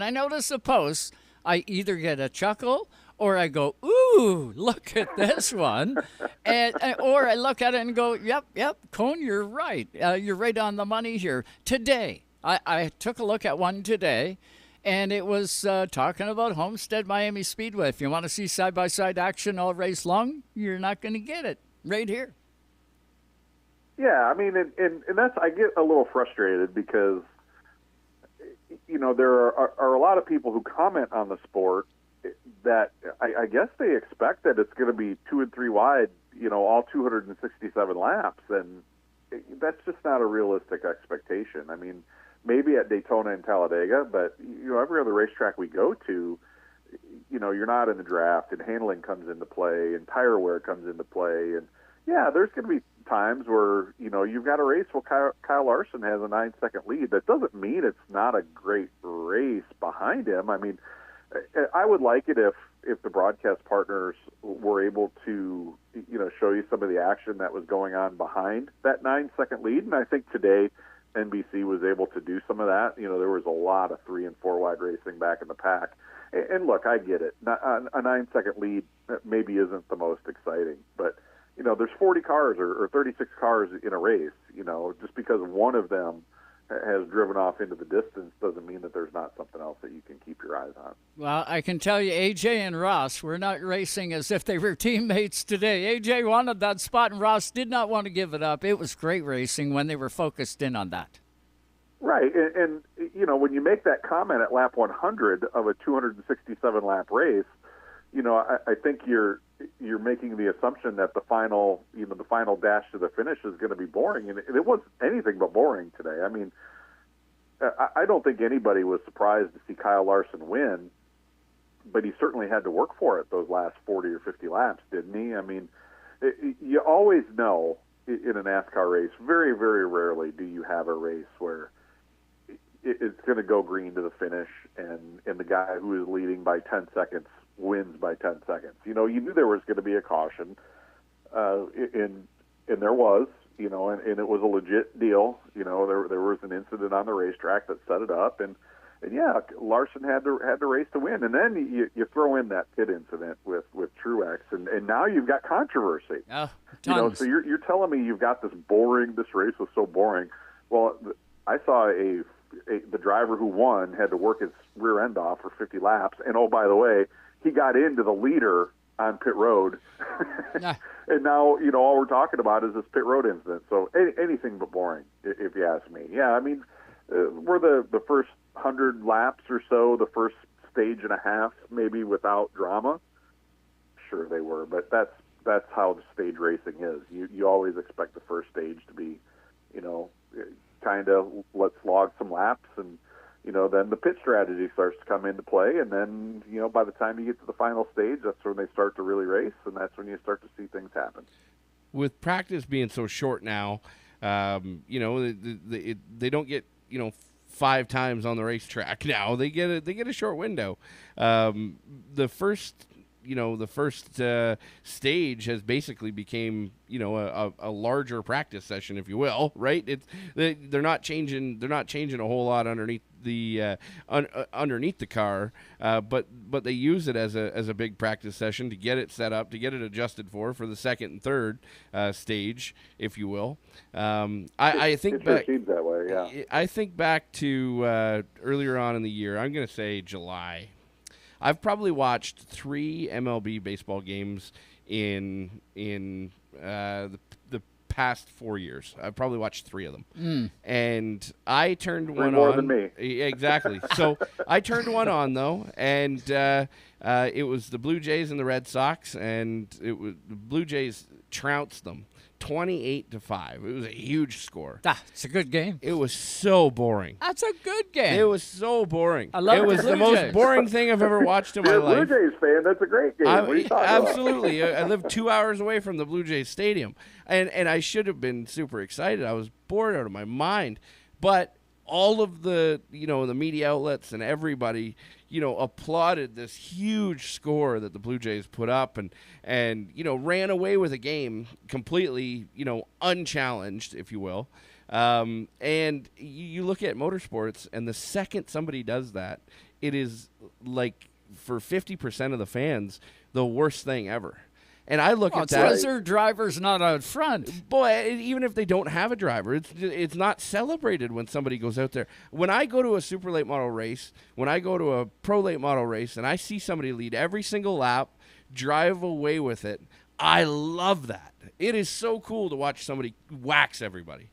I notice a post, I either get a chuckle or I go, ooh, look at this one, or I look at it and go, yep, Cone, you're right. You're right on the money here. Today, I took a look at one today. And it was talking about Homestead Miami Speedway. If you want to see side-by-side action all race long, you're not going to get it right here. Yeah, I mean, and that's, I get a little frustrated because, there are a lot of people who comment on the sport that I guess they expect that it's going to be 2 and 3 wide, all 267 laps. And that's just not a realistic expectation. I mean, maybe at Daytona and Talladega, but every other racetrack we go to, you're not in the draft, and handling comes into play, and tire wear comes into play, and yeah, there's going to be times where you've got a race where Kyle Larson has a 9-second lead. That doesn't mean it's not a great race behind him. I mean, I would like it if the broadcast partners were able to show you some of the action that was going on behind that 9-second lead, and I think today NBC was able to do some of that. There was a lot of 3 and 4 wide racing back in the pack. And look, I get it. A 9-second lead maybe isn't the most exciting, but there's 40 cars or 36 cars in a race. Just because one of them has driven off into the distance doesn't mean that there's not something else that you can keep your eyes on. Well, I can tell you, AJ and Ross were not racing as if they were teammates today. AJ wanted that spot, and Ross did not want to give it up. It was great racing when they were focused in on that. Right, and when you make that comment at lap 100 of a 267-lap race, I think you're making the assumption that the final dash to the finish is going to be boring, and it wasn't anything but boring today. I mean, I don't think anybody was surprised to see Kyle Larson win, but he certainly had to work for it those last 40 or 50 laps, didn't he? I mean, you always know in a NASCAR race, very, very rarely do you have a race where it's going to go green to the finish, and the guy who is leading by 10 seconds wins by 10 seconds. You knew there was going to be a caution, and there was, and it was a legit deal. There was an incident on the racetrack that set it up, and yeah, Larson had to race to win, and then you throw in that pit incident with Truex, and now you've got controversy. Tons. So you're telling me you've got this race was so boring. Well, I saw the driver who won had to work his rear end off for 50 laps, and oh, by the way, he got into the leader on pit road. And now, all we're talking about is this pit road incident. So anything but boring, if you ask me. Yeah, I mean, we're the first 100 laps or so, the first stage and a half, maybe without drama. Sure they were, but that's how the stage racing is. You always expect the first stage to be, kind of let's log some laps and then the pit strategy starts to come into play, and then, by the time you get to the final stage, that's when they start to really race, and that's when you start to see things happen. With practice being so short now, they don't get, 5 times on the racetrack now. They get a short window. The first stage has basically became, a larger practice session, if you will, right? They're not changing a whole lot underneath the car, but they use it as a big practice session to get it set up, to get it adjusted for the second and third stage, if you will. I think it sure seems that way, yeah. I think back to earlier on in the year. I'm going to say July. I've probably watched 3 MLB baseball games in the past 4 years. I've probably watched 3 of them. And I turned one on. More than me. Exactly. So I turned one on, though, and it was the Blue Jays and the Red Sox, and the Blue Jays trounced them 28-5. It was a huge score. It's a good game. It was so boring. That's a good game. It was so boring. I love it. Was the most boring thing I've ever watched in my life. You're a Blue Jays fan. That's a great game. What are you talking absolutely. about? I live 2 hours away from the Blue Jays stadium, and I should have been super excited. I was bored out of my mind, but all of the the media outlets and everybody applauded this huge score that the Blue Jays put up and ran away with a game completely unchallenged, if you will. And you look at motorsports, and the second somebody does that, it is like, for 50% of the fans, the worst thing ever. And I look at that. Because their driver's not out front. Boy, even if they don't have a driver, it's not celebrated when somebody goes out there. When I go to a super late model race, when I go to a pro late model race, and I see somebody lead every single lap, drive away with it, I love that. It is so cool to watch somebody wax everybody.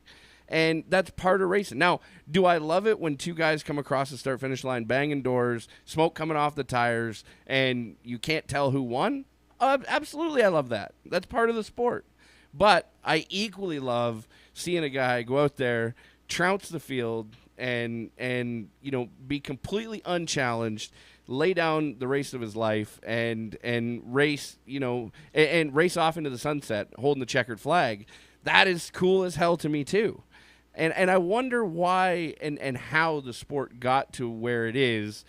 And that's part of racing. Now, do I love it when 2 guys come across the start-finish line, banging doors, smoke coming off the tires, and you can't tell who won? Absolutely, I love that. That's part of the sport. But I equally love seeing a guy go out there, trounce the field, and be completely unchallenged, lay down the race of his life, and race, and race off into the sunset, holding the checkered flag. That is cool as hell to me too. And I wonder why and how the sport got to where it is,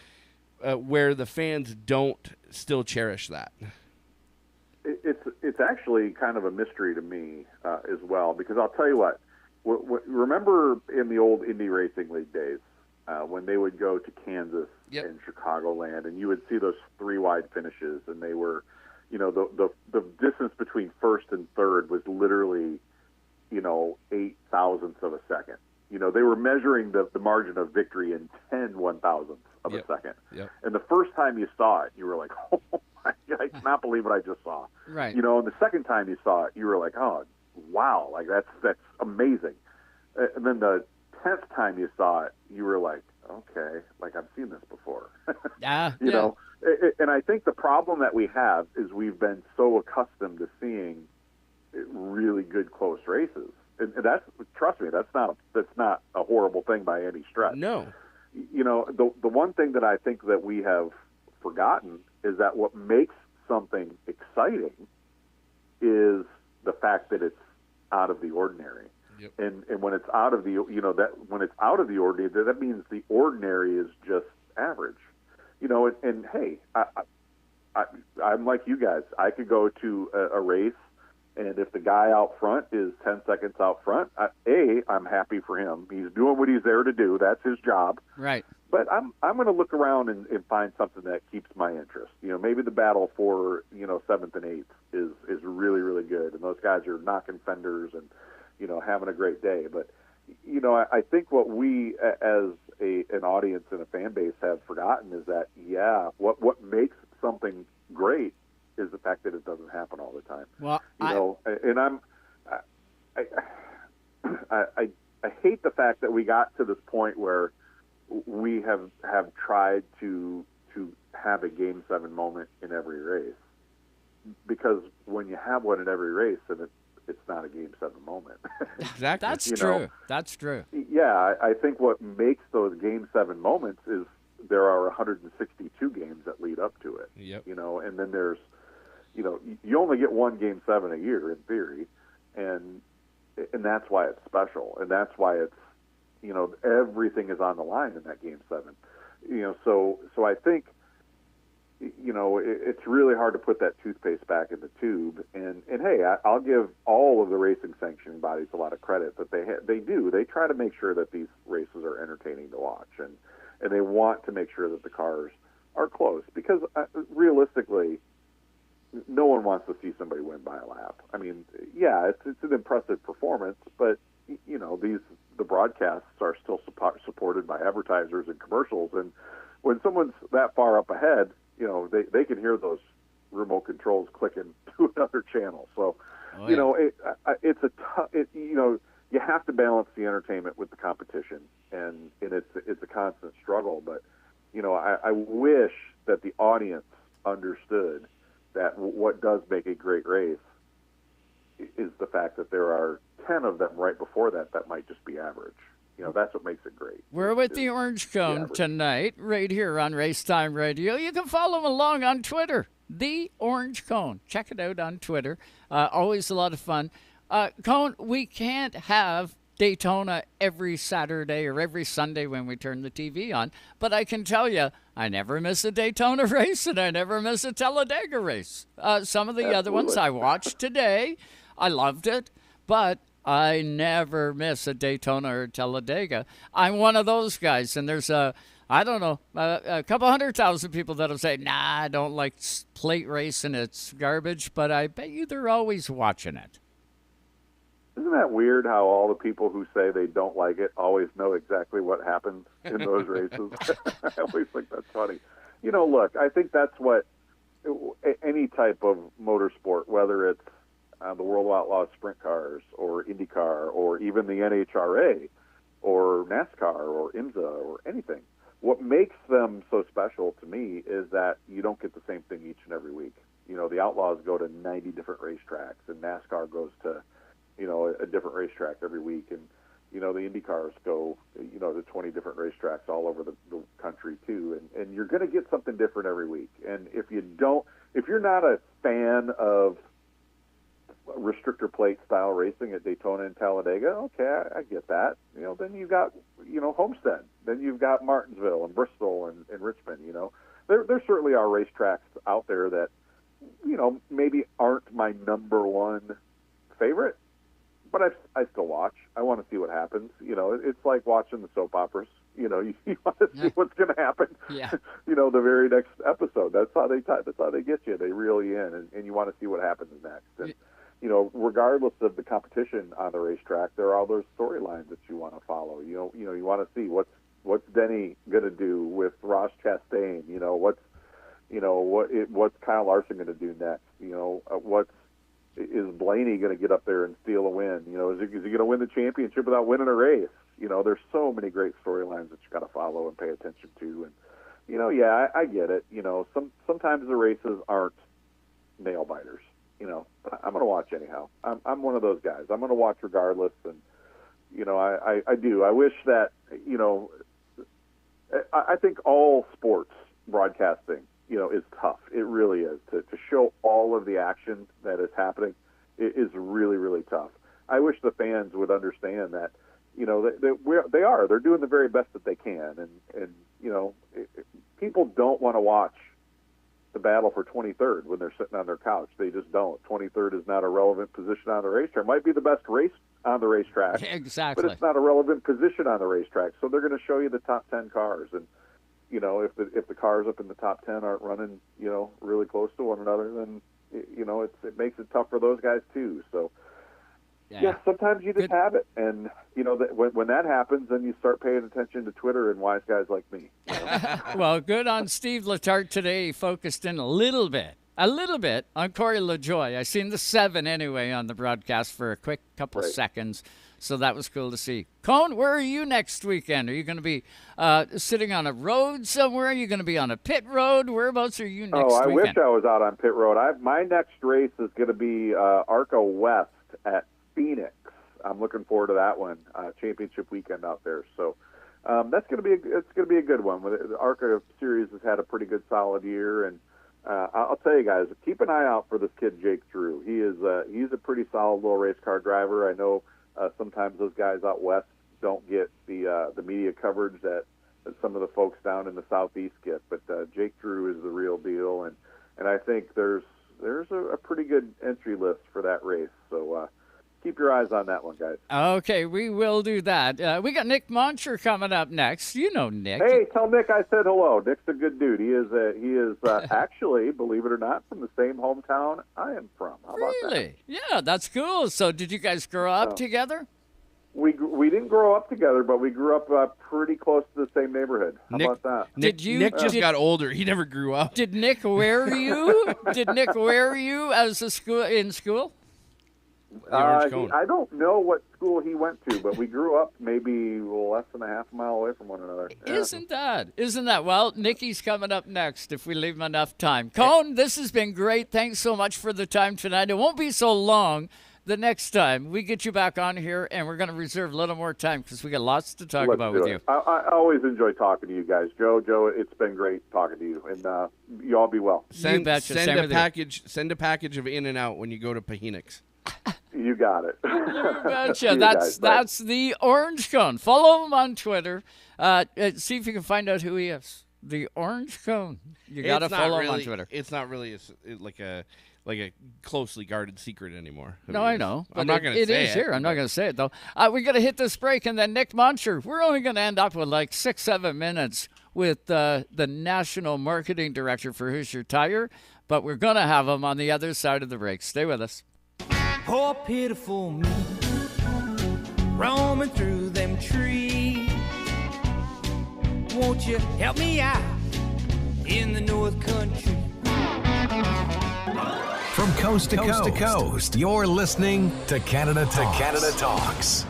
where the fans don't still cherish that. It's actually kind of a mystery to me as well, because I'll tell you what, remember in the old Indy Racing League days when they would go to Kansas and Chicagoland, and you would see those 3 wide finishes, and they were, the distance between first and third was literally 8/1000ths of a second. They were measuring the margin of victory in 10 1/1000ths of a second. And the first time you saw it, you were like, oh, I cannot believe what I just saw. Right. And the second time you saw it, you were like, oh, wow, like that's amazing. And then the 10th time you saw it, you were like, okay, like I've seen this before. You know, and I think the problem that we have is we've been so accustomed to seeing really good close races. And that's, trust me, that's not a horrible thing by any stretch. No. The one thing that I think that we have forgotten is that what makes something exciting is the fact that it's out of the ordinary. Yep. And when it's out of the when it's out of the ordinary, that means the ordinary is just average. And hey, I'm like you guys. I could go to a race, and if the guy out front is 10 seconds out front, I'm happy for him. He's doing what he's there to do. That's his job. Right. But I'm going to look around and find something that keeps my interest. Maybe the battle for 7th and 8th is really, really good, and those guys are knocking fenders and having a great day. But I think what we as an audience and a fan base have forgotten is that what makes something great is the fact that it doesn't happen all the time. Well, I hate the fact that we got to this point where we have tried to have a Game 7 moment in every race, because when you have one in every race, and it's not a Game 7 moment. Exactly. That's You true. know? That's true. Yeah, I think what makes those Game 7 moments is there are 162 games that lead up to it. Yep. You know, and then there's, you know, you only get one Game 7 a year in theory, and that's why it's special, and that's why it's, you know, everything is on the line in that Game 7. You know, so I think, you know, it's really hard to put that toothpaste back in the tube. And hey, I'll give all of the racing sanctioning bodies a lot of credit that they try to make sure that these races are entertaining to watch, and they want to make sure that the cars are close, because realistically, no one wants to see somebody win by a lap. I mean, yeah, it's an impressive performance, but you know, the broadcasts are still supported by advertisers and commercials, and when someone's that far up ahead, you know, they can hear those remote controls clicking to another channel. So, you know, you know, you have to balance the entertainment with the competition, and it's a constant struggle. But, you know, I wish that the audience understood that what does make a great race is the fact that there are 10 of them right before that might just be average. You know, that's what makes it great. We're with the Orange Cone tonight, right here on Racetime Radio. You can follow along on Twitter, The Orange Cone. Check it out on Twitter. Always a lot of fun. Cone, we can't have Daytona every Saturday or every Sunday when we turn the TV on, but I can tell you, I never miss a Daytona race, and I never miss a Talladega race. Some of the other ones I watched today, I loved it, but I never miss a Daytona or Talladega. I'm one of those guys, and there's a couple 100,000 people that'll say, nah, I don't like plate racing, it's garbage, but I bet you they're always watching it. Isn't that weird how all the people who say they don't like it always know exactly what happens in those races? I always think that's funny. You know, look, I think that's what any type of motorsport, whether it's the World of Outlaws sprint cars or IndyCar or even the NHRA or NASCAR or IMSA or anything, what makes them so special to me is that you don't get the same thing each and every week. You know, the Outlaws go to 90 different racetracks, and NASCAR goes to, you know, a different racetrack every week, and you know, the IndyCars go, you know, to 20 different racetracks all over the country too, and you're going to get something different every week. And if you're not a fan of restrictor plate style racing at Daytona and Talladega, okay, I get that. You know, then you've got, you know, Homestead, then you've got Martinsville and Bristol and Richmond. You know, there certainly are racetracks out there that, you know, maybe aren't my number one favorite, but I still watch. I want to see what happens. You know, it's like watching the soap operas. You know, you want to see what's going to happen. Yeah. You know, the very next episode. That's how they get you. They reel you in, and you want to see what happens next. And you know, regardless of the competition on the racetrack, there are all those storylines that you want to follow. You know, you want to see what's Denny going to do with Ross Chastain. You know, what's Kyle Larson going to do next? You know, is Blaney going to get up there and steal a win? You know, is he going to win the championship without winning a race? You know, there's so many great storylines that you got to follow and pay attention to. And you know, yeah, I get it. You know, sometimes the races aren't nail biters. You know, I'm going to watch anyhow. I'm one of those guys. I'm going to watch regardless, and you know, I do. I wish that, you know, I think all sports broadcasting, you know, is tough. It really is. To show all of the action that is happening, it is really, really tough. I wish the fans would understand that, you know, they're doing the very best that they can, and you know, people don't want to watch the battle for 23rd when they're sitting on their couch. They just don't. 23rd is not a relevant position on the racetrack. It might be the best race on the racetrack, exactly, but it's not a relevant position on the racetrack. So they're going to show you the top 10 cars, and you know, if the cars up in the top 10 aren't running, you know, really close to one another, then you know, it makes it tough for those guys too. So yeah, sometimes you just have it, and you know, when that happens, then you start paying attention to Twitter and wise guys like me. You know? Well, good on Steve Letarte today. He focused in a little bit on Corey LaJoie. I seen the 7 anyway on the broadcast for a quick couple seconds, so that was cool to see. Cone, where are you next weekend? Are you going to be sitting on a road somewhere? Are you going to be on a pit road? Whereabouts are you next weekend? Oh, I wish I was out on pit road. My next race is going to be ARCA West at Phoenix. I'm looking forward to that one, championship weekend out there. So that's going to be a good one. The ARCA series has had a pretty good solid year, and I'll tell you guys, keep an eye out for this kid Jake Drew. He's a pretty solid little race car driver. I know sometimes those guys out west don't get the media coverage that some of the folks down in the southeast get, but Jake Drew is the real deal, and I think there's a pretty good entry list for that race. So keep your eyes on that one, guys. Okay, we will do that. We got Nick Moncher coming up next. You know Nick. Hey, tell Nick I said hello. Nick's a good dude. He is actually, believe it or not, from the same hometown I am from. How about that? Really? Yeah, that's cool. So did you guys grow up together? We didn't grow up together, but we grew up pretty close to the same neighborhood. How about that? Nick just got older. He never grew up. Did Nick wear you? Did Nick wear you as in school? I don't know what school he went to, but we grew up maybe less than a half mile away from one another. Yeah. Isn't that? Well, Nikki's coming up next if we leave him enough time. Cone, this has been great. Thanks so much for the time tonight. It won't be so long the next time we get you back on here, and we're going to reserve a little more time because we got lots to talk about with you. I always enjoy talking to you guys. Joe, it's been great talking to you, and you all be well. Send a package of In-N-Out when you go to Phoenix. You got it. You betcha. That's the Orange Cone. Follow him on Twitter. See if you can find out who he is. The Orange Cone. You got to follow him on Twitter. It's not really like a closely guarded secret anymore. No, I know. I'm not going to say it. It is here. I'm not going to say it, though. We got to hit this break, and then Nick Moncher. We're only going to end up with like 6-7 minutes with the National Marketing Director for Hoosier Tire, but we're going to have him on the other side of the break. Stay with us. Poor pitiful me, roaming through them trees. Won't you help me out in the North Country? From coast to coast, you're listening to Canada Talks.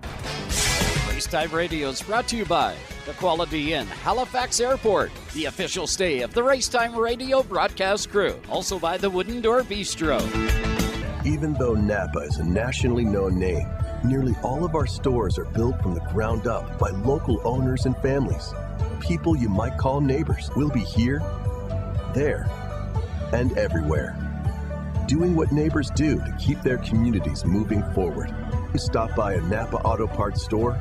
Racetime Radio is brought to you by the Quality Inn, Halifax Airport, the official stay of the Racetime Radio broadcast crew. Also by the Wooden Door Bistro. Even though Napa is a nationally known name, nearly all of our stores are built from the ground up by local owners and families. People you might call neighbors will be here, there, and everywhere. Doing what neighbors do to keep their communities moving forward. You stop by a Napa Auto Parts store,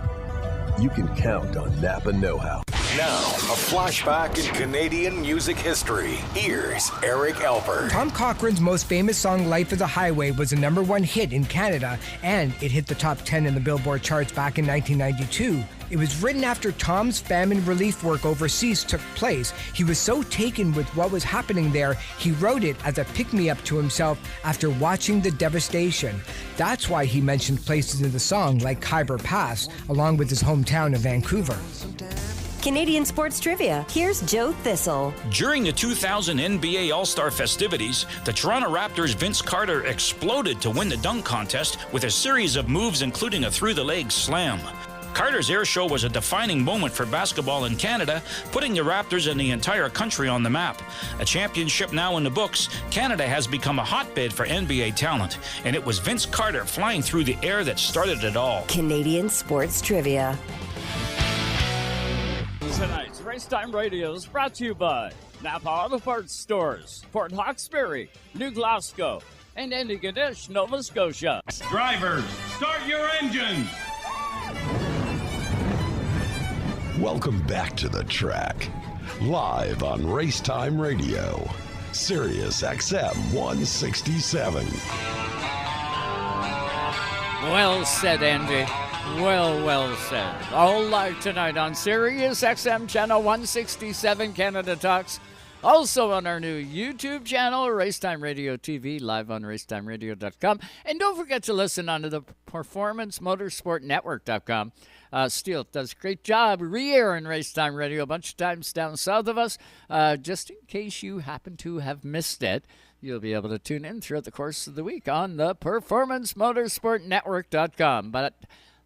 you can count on Napa know-how. Now, a flashback in Canadian music history. Here's Eric Alpert. Tom Cochrane's most famous song, Life is a Highway, was a #1 hit in Canada, and it hit the top 10 in the Billboard charts back in 1992. It was written after Tom's famine relief work overseas took place. He was so taken with what was happening there, he wrote it as a pick-me-up to himself after watching the devastation. That's why he mentioned places in the song like Khyber Pass, along with his hometown of Vancouver. Canadian sports trivia. Here's Joe Thistle. During the 2000 NBA All-Star festivities, the Toronto Raptors' Vince Carter exploded to win the dunk contest with a series of moves including a through-the-legs slam. Carter's air show was a defining moment for basketball in Canada, putting the Raptors and the entire country on the map. A championship now in the books, Canada has become a hotbed for NBA talent, and it was Vince Carter flying through the air that started it all. Canadian sports trivia. Tonight's Racetime Radio is brought to you by Napa Auto Parts Stores, Port Hawkesbury, New Glasgow, and Antigonish, Nova Scotia. Drivers, start your engines! Welcome back to the track. Live on Racetime Radio, SiriusXM 167. Well said, Andy. Well said. All live tonight on SiriusXM Channel 167, Canada Talks. Also on our new YouTube channel, RaceTime Radio TV, live on RaceTimeRadio.com. And don't forget to listen on to the Performance Motorsport Network.com. Steele does a great job re-airing RaceTime Radio a bunch of times down south of us. Just in case you happen to have missed it, you'll be able to tune in throughout the course of the week on the Performance Motorsport Network.com. But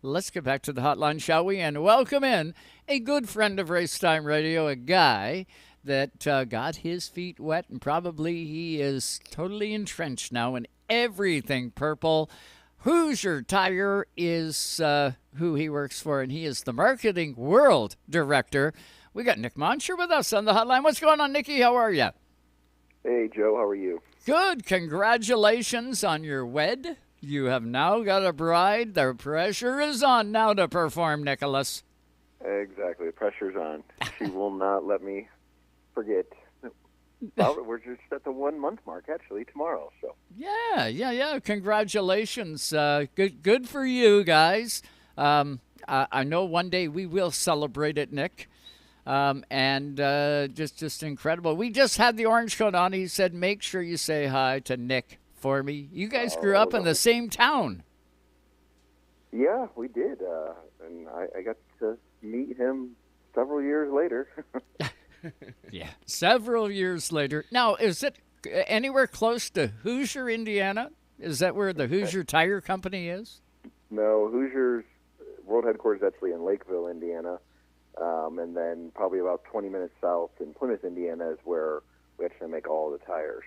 let's get back to the hotline, shall we? And welcome in a good friend of Racetime Radio, a guy that got his feet wet, and probably he is totally entrenched now in everything purple. Hoosier Tire is who he works for, and he is the marketing world director. We got Nick Moncher with us on the hotline. What's going on, Nicky? How are you? Hey, Joe. How are you? Good. Congratulations on your wed. You have now got a bride. The pressure is on now to perform, Nicholas. Exactly. The pressure's on. She will not let me forget. Well, we're just at the 1 month mark, actually, tomorrow. So Yeah. Congratulations. Good for you guys. I know one day we will celebrate it, Nick. And just incredible. We just had the orange coat on. He said, make sure you say hi to Nick for me. You guys grew up in the same town. Yeah, we did. And I got to meet him several years later. Yeah, several years later. Now, is it anywhere close to Hoosier, Indiana? Is that where the Hoosier Tire Company is? No, Hoosier's world headquarters is actually in Lakeville, Indiana. And then probably about 20 minutes south in Plymouth, Indiana is where we actually make all the tires.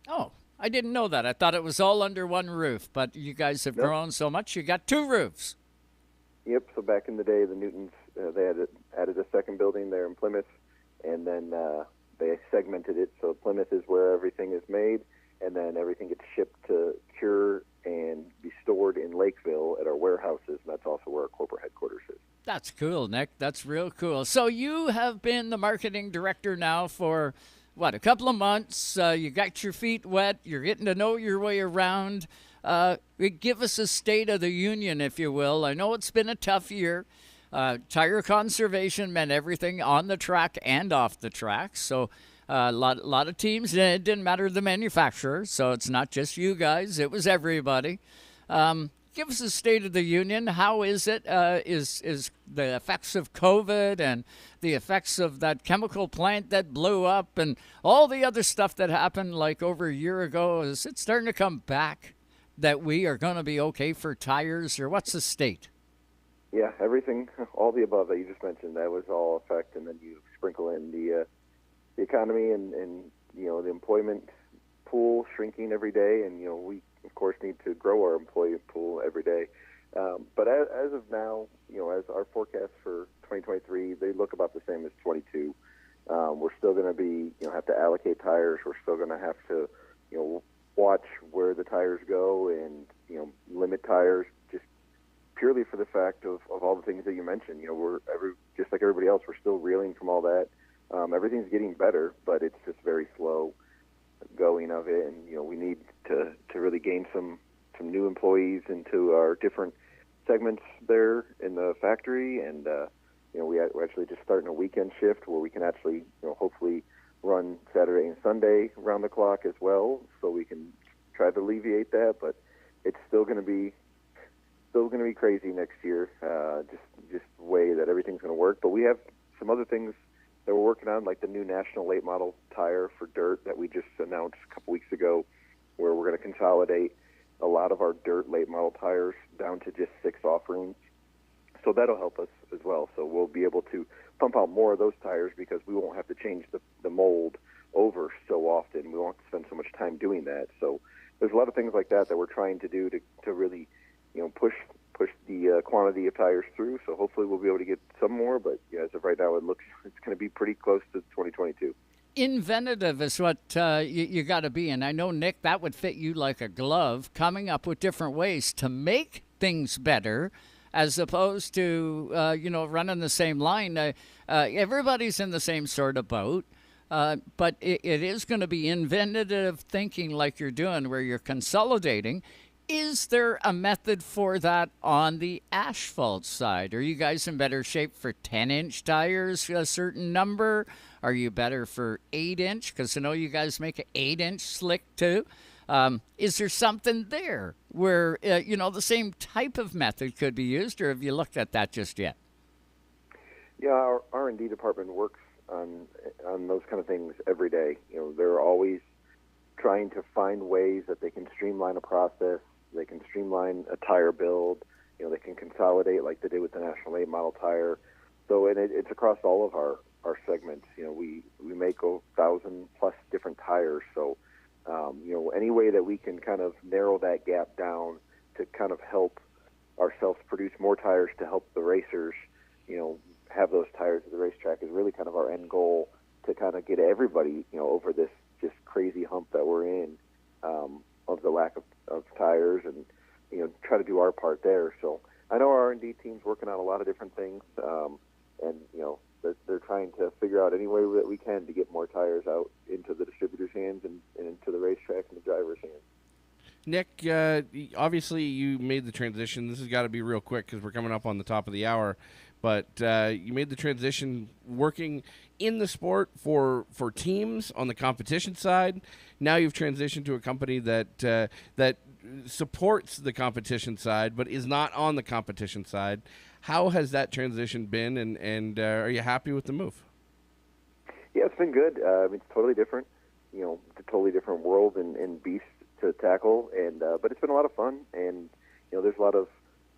Oh, I didn't know that. I thought it was all under one roof, but you guys have grown so much, you got two roofs. Yep, so back in the day, the Newtons, they had added a second building there in Plymouth, and then they segmented it, so Plymouth is where everything is made, and then everything gets shipped to cure and be stored in Lakeville at our warehouses, and that's also where our corporate headquarters is. That's cool, Nick. That's real cool. So you have been the marketing director now for, what, a couple of months. You got your feet wet. You're getting to know your way around. Give us a state of the union, if you will. I know it's been a tough year. Tire conservation meant everything on the track and off the track. So a lot of teams, it didn't matter the manufacturer. So it's not just you guys. It was everybody. Give us a state of the union. How is it? Is the effects of COVID and the effects of that chemical plant that blew up and all the other stuff that happened like over a year ago, is it starting to come back that we are going to be okay for tires, or what's the state? Yeah, everything, all the above that you just mentioned, that was all effect, and then you sprinkle in the economy and the employment pool shrinking every day, and we of course need to grow our employee pool every day. But as of now, as our forecast for 2023, they look about the same as 22. We're still going to be, have to allocate tires. We're still going to have to, watch where the tires go and, limit tires just purely for the fact of all the things that you mentioned. We're just like everybody else, we're still reeling from all that. Everything's getting better, but it's just very slow going of it, and we need to really gain some new employees into our different segments there in the factory, and we're actually just starting a weekend shift where we can actually hopefully run Saturday and Sunday around the clock as well, so we can try to alleviate that. But it's still going to be crazy next year, just the way that everything's going to work. But we have some other things that we're working on, like the new national late model tire for dirt that we just announced a couple weeks ago, where we're going to consolidate a lot of our dirt late model tires down to just 6 offerings. So that'll help us as well. So we'll be able to pump out more of those tires because we won't have to change the mold over so often. We won't spend so much time doing that. So there's a lot of things like that we're trying to do to really, push the quantity of tires through. So hopefully we'll be able to get some more. But yeah, as of right now, it's going to be pretty close to 2022. Inventive is what you got to be. And I know, Nick, that would fit you like a glove, coming up with different ways to make things better as opposed to, running the same line. Everybody's in the same sort of boat. But it is going to be inventive thinking like you're doing, where you're consolidating. Is there a method for that on the asphalt side? Are you guys in better shape for 10-inch tires, a certain number? Are you better for 8-inch? Because I know you guys make an 8-inch slick too. Is there something there where, the same type of method could be used, or have you looked at that just yet? Yeah, our R&D department works on those kind of things every day. They're always trying to find ways that they can streamline a process. They can streamline a tire build. They can consolidate like they did with the National Late Model tire. So, and it's across all of our segments. We make 1,000+ different tires, so any way that we can kind of narrow that gap down to kind of help ourselves produce more tires to help the racers, have those tires at the racetrack is really kind of our end goal, to kind of get everybody, over this just crazy hump that we're in, of the lack of tires, and try to do our part there. So I know our R&D team's working on a lot of different things, and they're trying to figure out any way that we can to get more tires out into the distributors' hands and into the racetrack and the drivers' hands. Nick, obviously you made the transition. This has got to be real quick because we're coming up on the top of the hour. But you made the transition working in the sport for teams on the competition side. Now you've transitioned to a company that supports the competition side but is not on the competition side. How has that transition been, and are you happy with the move? Yeah, it's been good. It's totally different. It's a totally different world and beast to tackle, but it's been a lot of fun. And there's a lot of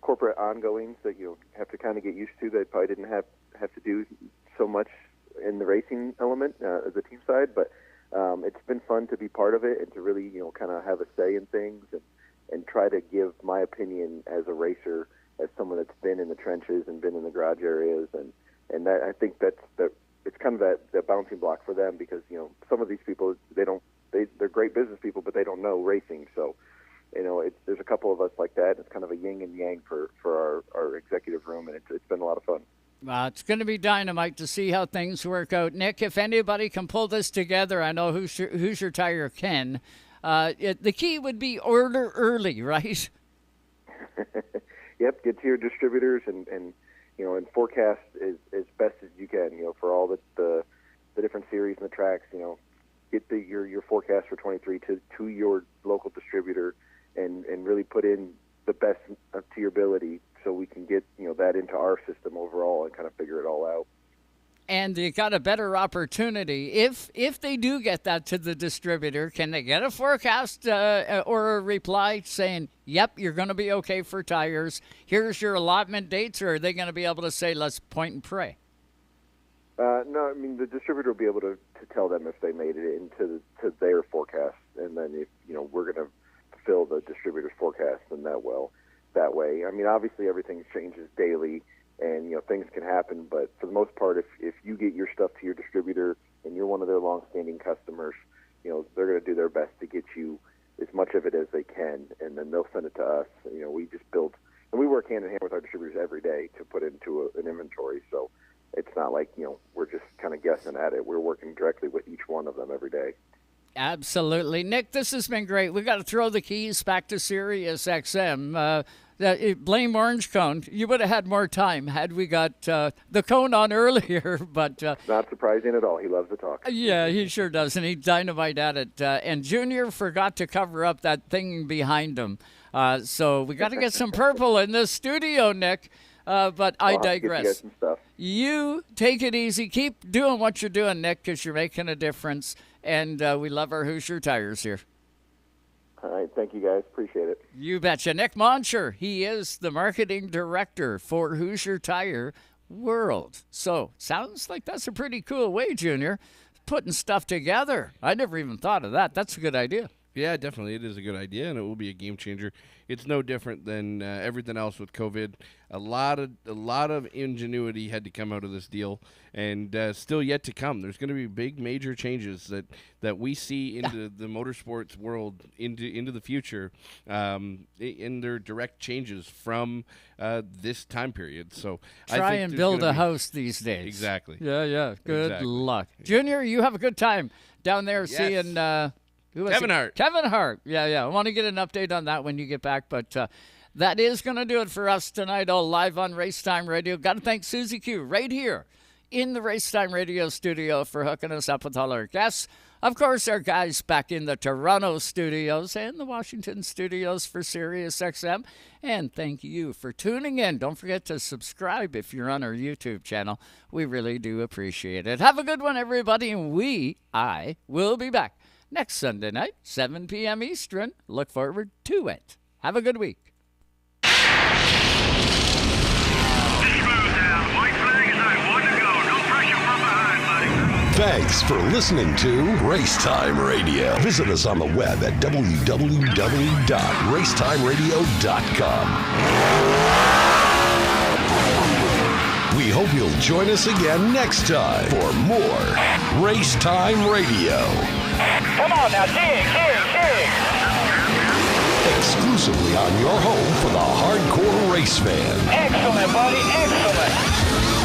corporate ongoings that you have to kind of get used to that probably didn't have to do so much in the racing element as a team side. But it's been fun to be part of it and to really kind of have a say in things and try to give my opinion as a racer, as someone that's been in the trenches and been in the garage areas, and that I think that it's kind of that bouncing block for them, because some of these people they're great business people, but they don't know racing. So there's a couple of us like that. It's kind of a yin and yang for our executive room, and it's been a lot of fun. It's going to be dynamite to see how things work out. Nick, if anybody can pull this together, I know Hoosier Tire can. The key would be order early, right? Yep, get to your distributors and forecast as best as you can. For all the different series and the tracks. Get your forecast for 23 to your local distributor and really put in the best to your ability, so we can get that into our system overall and kind of figure it all out. And you got a better opportunity if they do get that to the distributor. Can they get a forecast or a reply saying, "Yep, you're going to be okay for tires. Here's your allotment dates," or are they going to be able to say, "Let's point and pray"? No, I mean the distributor will be able to tell them if they made it into their forecast, and then if we're going to fill the distributor's forecast in that way. I mean, obviously everything changes daily, and things can happen, but for the most part, if you get your stuff to your distributor and you're one of their long-standing customers, they're going to do their best to get you as much of it as they can, and then they'll send it to us. We just build, and we work hand in hand with our distributors every day to put into an inventory. So it's not like we're just kind of guessing at it. We're working directly with each one of them every day. Absolutely. Nick, this has been great. We've got to throw the keys back to SiriusXM. Blame Orange Cone. You would have had more time had we got the cone on earlier. But not surprising at all. He loves to talk. Yeah, he sure does, and he's dynamite at it. And Junior forgot to cover up that thing behind him. So we got to get some purple in this studio, Nick. But I digress. You take it easy. Keep doing what you're doing, Nick, because you're making a difference. And we love our Hoosier tires here. All right. Thank you, guys. Appreciate it. You betcha. Nick Moncher, he is the marketing director for Hoosier Tire World. So sounds like that's a pretty cool way, Junior, putting stuff together. I never even thought of that. That's a good idea. Yeah, definitely. It is a good idea, and it will be a game changer. It's no different than everything else with COVID. A lot of ingenuity had to come out of this deal, and still yet to come. There's going to be big, major changes that we see into the motorsports world into the future, in their direct changes from this time period. So try and build a house these days. Exactly. Yeah. Good luck, Junior. You have a good time down there seeing. Kevin Hart. Kevin Hart. Yeah. I want to get an update on that when you get back. But that is going to do it for us tonight, all live on Racetime Radio. Got to thank Susie Q right here in the Racetime Radio studio for hooking us up with all our guests. Of course, our guys back in the Toronto studios and the Washington studios for SiriusXM. And thank you for tuning in. Don't forget to subscribe if you're on our YouTube channel. We really do appreciate it. Have a good one, everybody. And I will be back next Sunday night, 7 p.m. Eastern. Look forward to it. Have a good week. White flag is out. 1 to go. No pressure from behind. Thanks for listening to Racetime Radio. Visit us on the web at www.racetimeradio.com. We hope you'll join us again next time for more Racetime Radio. Come on now, dig. Exclusively on your home for the hardcore race fan. Excellent, buddy, excellent.